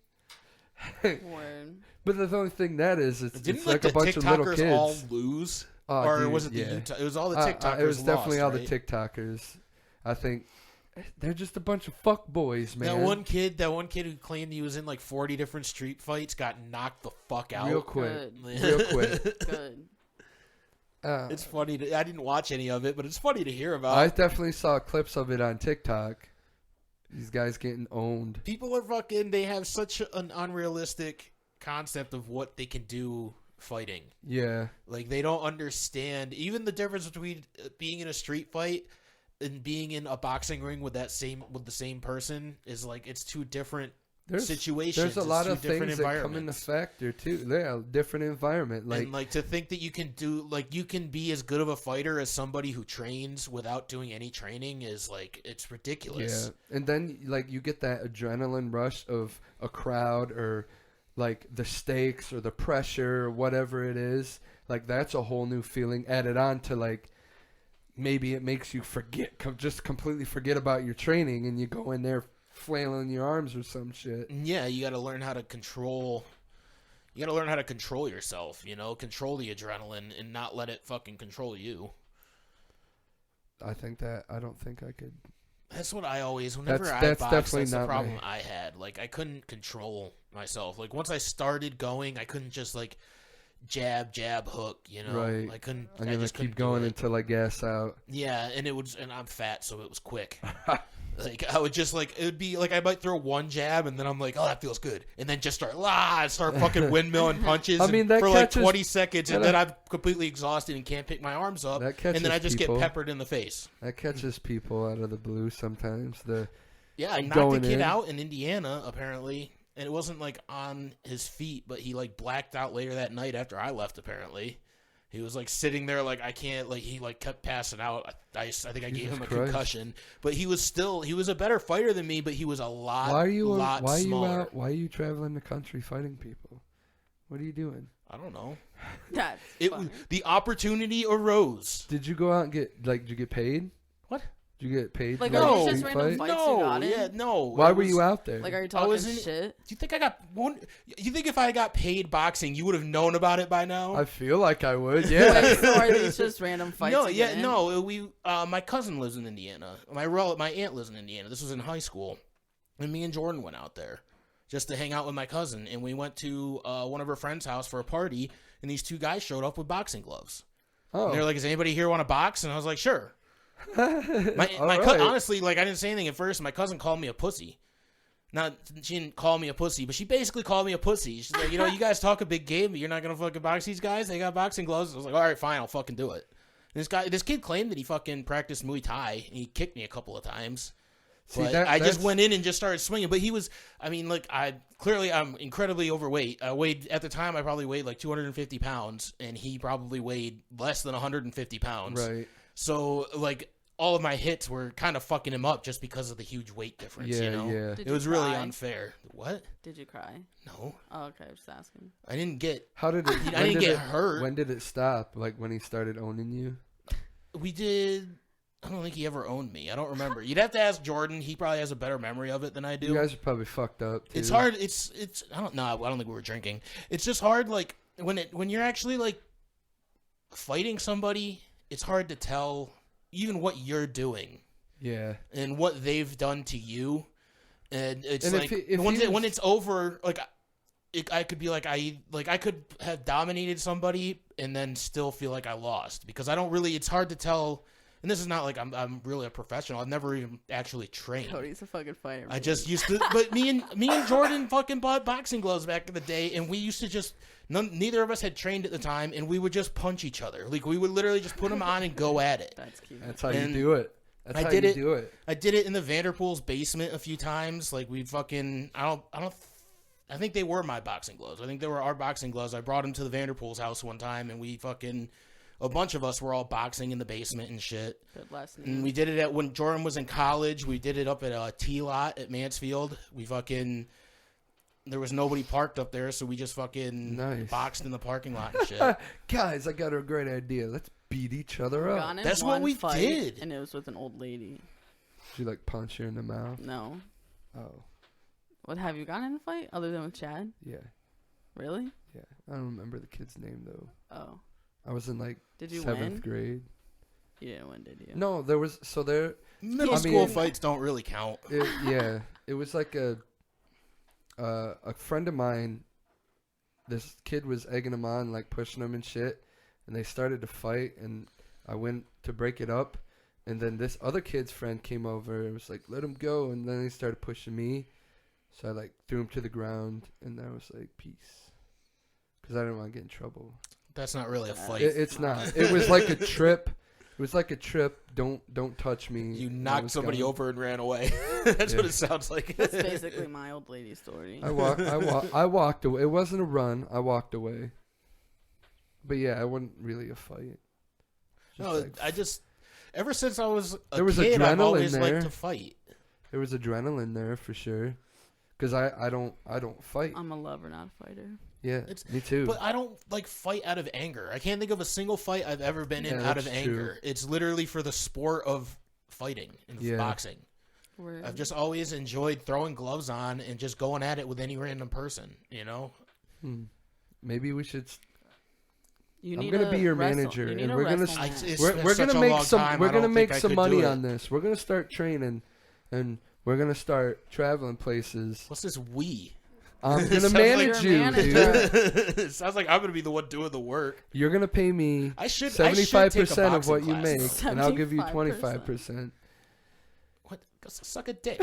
Word. But the only thing that is, Didn't it's like a the bunch of little TikTokers kids. all lose? Oh, Or dude, was it the yeah. Utah? It was all the TikTokers. It was definitely lost, all right? the TikTokers. I think they're just a bunch of fuck boys, man. That one kid who claimed he was in like 40 different street fights got knocked the fuck out. Real quick. Good. Real quick. Good. It's funny. I didn't watch any of it, but it's funny to hear about. I definitely saw clips of it on TikTok. These guys getting owned. People are fucking. They have such an unrealistic concept of what they can do fighting. Yeah. Like they don't understand even the difference between being in a street fight and being in a boxing ring with the same person is like it's two different situations. There's a lot It's of two different things that come into environments. factor too. Yeah, different environment. Like, and like to think that you can do like you can be as good of a fighter as somebody who trains without doing any training is like it's ridiculous. yeah, and then like you get that adrenaline rush of a crowd or like the stakes or the pressure or whatever it is. Like that's a whole new feeling added on to like maybe it makes you just completely forget about your training and you go in there flailing your arms or some shit. Yeah, you got to learn how to control. You got to learn how to control yourself. You know, control the adrenaline and not let it fucking control you. I don't think I could. That's what I always. Whenever That's I boxed, definitely that's the not problem my- I had. Like I couldn't control myself. Like once I started going, I couldn't just like jab, hook. You know, Right. I couldn't. I'm I gonna just keep couldn't do going it. until I gas out. Yeah, and I'm fat, so it was quick. Like I would just like it would be like I might throw one jab and then I'm like, oh, that feels good, and then just start fucking windmilling punches. I mean, that for like catches- 20 seconds, and that- then I'm completely exhausted and can't pick my arms up, That and then catches I just people. get peppered in the face. That catches people out of the blue sometimes. Yeah, I knocked Going the kid in. out in Indiana apparently, and it wasn't like on his feet, but he like blacked out later that night after I left. Apparently, he was like sitting there like I can't like he like kept passing out. I think I gave Jesus him a Christ. concussion, but he was a better fighter than me, but he was a lot smaller. Why are you traveling the country fighting people? What are you doing? I don't know. That's It funny. the opportunity arose. Did you go out and did you get paid? What? Did you get paid? Like, to, are these street just random fight? fights you got in? Yeah, no. Why it were was- you out there? Like, are you I was talking in- shit? Do you think I got one? You think if I got paid boxing, you would have known about it by now? I feel like I would. Wait, Yeah. so are these just random fights? No, you yeah, get in? no. We, my cousin lives in Indiana. My aunt lives in Indiana. This was in high school, and me and Jordan went out there just to hang out with my cousin. And we went to one of her friend's house for a party, and these two guys showed up with boxing gloves. And they were Oh. like, "Does anybody here want to box?" And I was like, "Sure." All right. Honestly, like I didn't say anything at first. My cousin called me a pussy. she didn't call me a pussy, but she basically called me a pussy. She's like, you guys talk a big game, but you're not gonna fucking box these guys. They got boxing gloves. I was like, all right, fine, I'll fucking do it. This kid claimed that he fucking practiced Muay Thai, and he kicked me a couple of times. See, but I just went in and just started swinging. But he was, I'm incredibly overweight. At the time, I probably weighed like 250 pounds, and he probably weighed less than 150 pounds. Right. So, like, all of my hits were kind of fucking him up just because of the huge weight difference, Yeah. It was really unfair. What? Did you cry? No. Oh, okay. I was just asking. I didn't get... How did it... I didn't get hurt. When did it stop? Like, when he started owning you? We did... I don't think he ever owned me. I don't remember. You'd have to ask Jordan. He probably has a better memory of it than I do. You guys are probably fucked up, too. It's hard. It's... I don't know. I don't think we were drinking. It's just hard, like, when you're actually, like, fighting somebody, it's hard to tell even what you're doing. Yeah. And what they've done to you. And it's and like, when it's over, like, I could be like, I could have dominated somebody and then still feel like I lost. Because I don't really, it's hard to tell. And this is not like I'm really a professional. I've never even actually trained. Cody's a fucking fighter. I just used to, but me and Jordan fucking bought boxing gloves back in the day, and we used to just, neither of us had trained at the time, and we would just punch each other. Like, we would literally just put them on and go at it. That's cute. That's how you do it. That's how you do it. I did it in the Vanderpool's basement a few times. Like, we fucking, I think they were my boxing gloves. I think they were our boxing gloves. I brought them to the Vanderpool's house one time, and we fucking, a bunch of us were all boxing in the basement and shit. Good lesson. And we did it when Jordan was in college. We did it up at a T-lot at Mansfield. There was nobody parked up there, so we just fucking boxed in the parking lot and shit. Guys, I got a great idea. Let's beat each other up. That's what we did. And it was with an old lady. Did you, like, punch her in the mouth? No. Oh. What, have you gotten in a fight other than with Chad? Yeah. Really? Yeah. I don't remember the kid's name, though. Oh. I was in, like, did you 7th win? grade. You didn't win, did you? No, there was, Middle school fights don't really count. It was like a friend of mine, this kid was egging him on, like pushing him and shit, and they started to fight, and I went to break it up, and then this other kid's friend came over and was like, let him go, and then he started pushing me, so I like threw him to the ground, and I was like, peace, because I didn't want to get in trouble. That's not really a fight. It's not. It was like a trip. It was like a trip. Don't touch me. You knocked somebody over and ran away. That's what it sounds like. That's basically my old lady story. I walked away. It wasn't a run. I walked away. But yeah, it wasn't really a fight. Ever since I was there was kid, adrenaline I've always there. liked to fight. There was adrenaline there for sure. Because I don't fight. I'm a lover, not a fighter. Yeah, me too. But I don't like fight out of anger. I can't think of a single fight I've ever been in out of anger. It's literally for the sport of fighting and boxing. Word. I've just always enjoyed throwing gloves on and just going at it with any random person, Maybe we should. I'm gonna be your manager, and we're gonna make some money on this. We're gonna start training, and we're gonna start traveling places. What's this we? I'm gonna manage you, dude. It sounds like I'm gonna be the one doing the work. You're gonna pay me 75% of what you make, and I'll give you 25%. What? Suck a dick.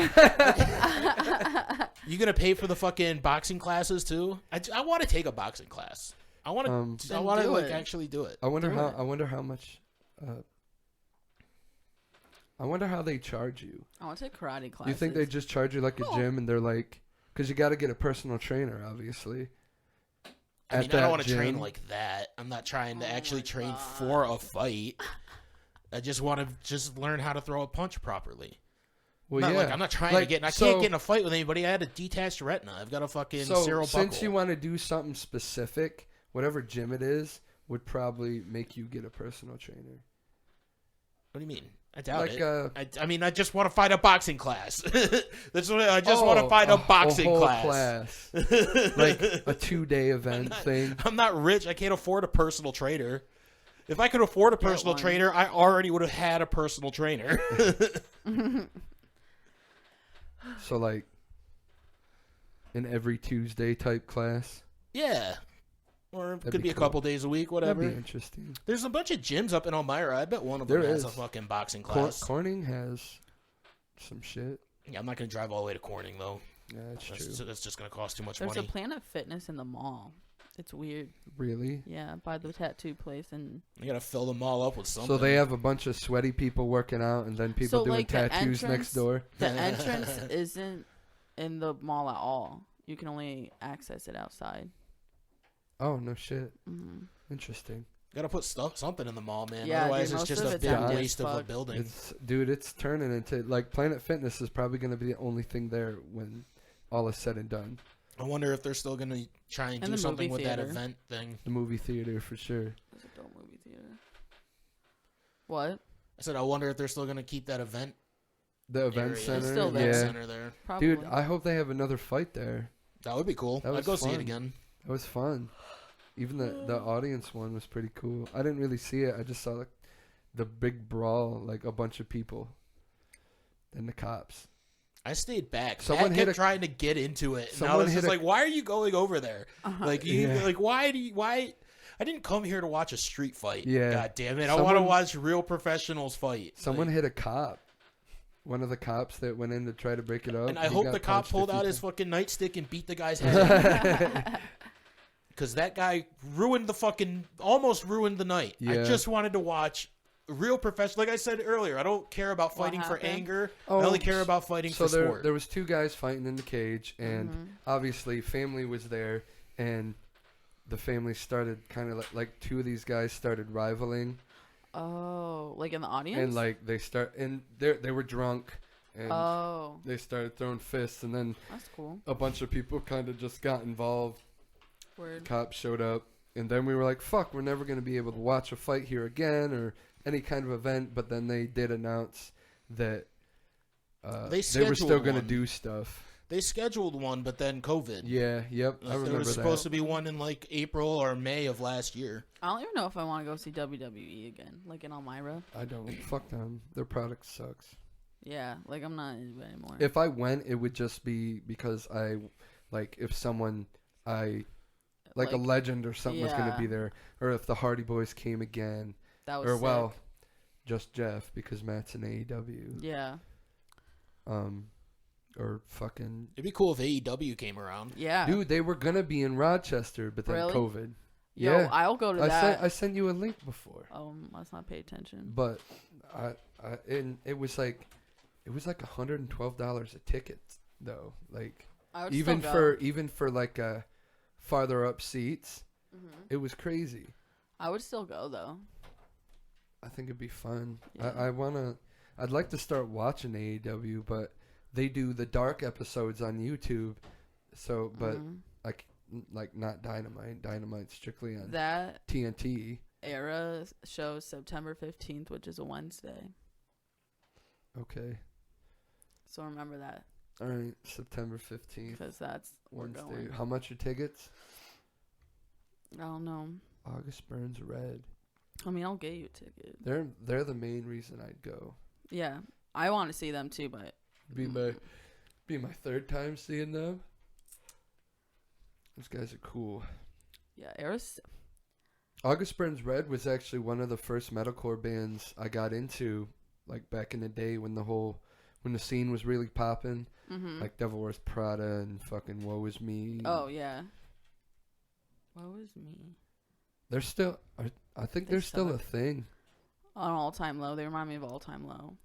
You gonna pay for the fucking boxing classes too? I want to take a boxing class. I want to actually do it. I wonder how much. I wonder how they charge you. I want to take karate classes. You think they just charge you like a gym, and they're like, because you got to get a personal trainer, obviously. I don't want to train like that. I'm not trying to actually train for a fight. I just want to learn how to throw a punch properly. Well, I'm not trying to get. I can't get in a fight with anybody. I had a detached retina. I've got a fucking Cyril buckle. Since you want to do something specific, whatever gym it is would probably make you get a personal trainer. What do you mean? I doubt it. I just want to fight a boxing class. That's what I just want to fight a boxing class. Like a 2-day event thing. I'm not rich. I can't afford a personal trainer. If I could afford a personal trainer, I already would have had a personal trainer. So like an every Tuesday type class? Yeah. Or it could be a couple days a week, whatever. That'd be interesting. There's a bunch of gyms up in Elmira. I bet one of them has a fucking boxing class. Corning has some shit. Yeah, I'm not going to drive all the way to Corning, though. Yeah, that's true. That's just gonna cost too much There's money. a Planet Fitness in the mall. It's weird. Really? Yeah, by the tattoo place and. You gotta fill them all up with something. So they have a bunch of sweaty people working out, and then people doing tattoos next door. The entrance isn't in the mall at all. You can only access it outside. Oh no shit! Mm-hmm. Interesting. Gotta put something in the mall, man. Yeah, Otherwise, dude, it's just most a of big it's empty as waste of a fuck. building. It's turning into like Planet Fitness is probably going to be the only thing there when all is said and done. I wonder if they're still gonna try and And do the something movie with that theater. event thing. The movie theater for sure. There's a dope movie theater. What? I said, I wonder if they're still gonna keep that event. The event area. center. It's still Event there. center there. Probably. Dude, I hope they have another fight there. That would be cool. That I'd was go see fun. it again. That was fun. Even the audience one was pretty cool. I didn't really see it. I just saw the big brawl, like a bunch of people, and the cops. I stayed back. Someone Matt hit kept a- trying to get into it, and I someone was just hit a- like, "Why are you going over there? Uh-huh. Like, why? I didn't come here to watch a street fight. Yeah. God damn it! I want to Someone- watch real professionals fight. Someone Like, hit a cop. One of the cops that went in to try to break it up. and I he hope got the cop punched pulled 50 out his times. fucking nightstick and beat the guy's head. Because that guy almost ruined the night. I Yeah. just wanted to watch real professional. Like I said earlier, I don't care about What fighting for happened? anger. Oh, I only care about fighting So for sport. there was two guys fighting in the cage, and Mhm. obviously family was there, and the family started kind of like two of these guys started rivaling, Oh, like in the audience? and like they were drunk, and Oh, they started throwing fists, and then that's cool. a bunch of people kind of just got involved. Word. Cops showed up, and then we were like, fuck, we're never going to be able to watch a fight here again or any kind of event. But then they did announce that They they were scheduled still going to one. do stuff. They scheduled one, but then COVID. Yeah, yep, I Like, there remember was supposed that. to be one in like April or May of last year. I don't even know if I want to go see WWE again, like in Elmira. I don't. Fuck them. Their product sucks. Yeah, like I'm not into it anymore. If I went, it would just be because if someone like a legend or something was going to yeah. be there, or if the Hardy Boys came again, that was or sick. just Jeff because Matt's in AEW. Yeah, Or fucking It'd be cool if AEW came around. yeah. dude, they were gonna be in Rochester, but then Really? COVID. Yo, Yeah, I'll go to that. I sent you a link before, Let's not pay attention. but and it was like $112 a ticket though, like I would even still for go. even for like farther up seats, Mhm. it was crazy. I would still go though. I think it'd be fun. Yeah. I'd like to start watching AEW, but they do the dark episodes on YouTube, so but Mhm. like not Dynamite. Dynamite's strictly on That TNT. era shows September 15th, which is a Wednesday. Okay. So remember that All right. September 15th. because that's we're Wednesday. going. How much are tickets? I don't know. August Burns Red. I mean, I'll get you a ticket. They're the main reason I'd go. Yeah, I want to see them too, but Be my third time seeing them. Those guys are cool. yeah, Eris. August Burns Red was actually one of the first metalcore bands I got into, like back in the day when the scene was really popping, Mm-hmm. like Devil Wears Prada and fucking Woe Is Me. Oh yeah. What was me? They're still. I think They they're still a suck. thing. On All Time Low, they remind me of All Time Low.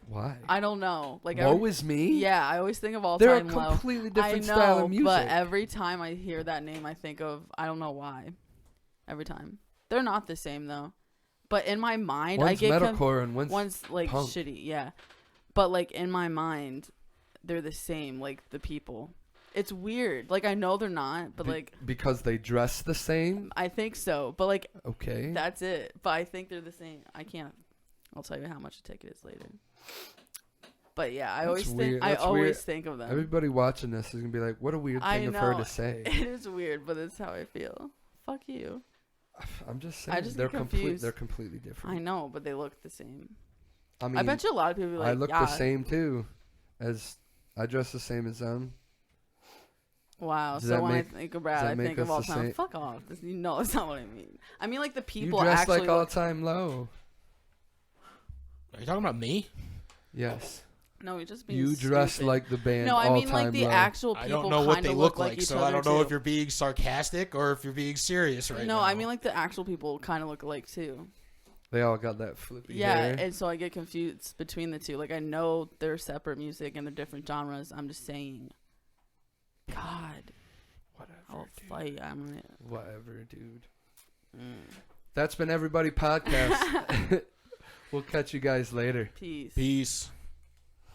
Why? I don't know. Like Woe Is Me. yeah, I always think of All They're a Time Low. completely I different know, style of music. but every time I hear that name, I think of I don't know why. Every time they're not the same though. But in my mind, I one's get metalcore and one's like punk. shitty, yeah. But like in my mind, they're the same. Like the people, it's weird. Like I know they're not, but like because they dress the same. I think so. But like Okay. that's it. But I think they're the same. I can't. I'll tell you how much a ticket is later. But yeah, I That's always weird. think. I That's always weird. think of them. Everybody watching this is gonna be like, "What a weird I thing of her know. to say." It is weird, but it's how I feel. Fuck you. I'm just saying just they're get confused. They're completely different. I know, but they look the same. I mean, I bet you a lot of people be like, I look yeah. the same too, as I dress the same as them. Wow. Does So that when make- I think of does Brad, that I make think of us all the time. same? Fuck off. No, that's not what I mean. I mean like the people you dress actually like all look, time low. Are you talking about me? Yes. No, he's just being You dress stupid. like the band. No, I all mean like time the low. actual I people. don't know what kinda they look like, each so other I don't know too. if you're being sarcastic or if you're being serious right now. No, I mean like the actual people kind of look alike too. They all got that flippy Yeah, hair. and so I get confused between the two. Like I know they're separate music and they're different genres. I'm just saying. God, Whatever, I'll dude. fight. I'm gonna. Whatever, dude. Mm. That's been Everybody Podcast. We'll catch you guys later. Peace. Peace.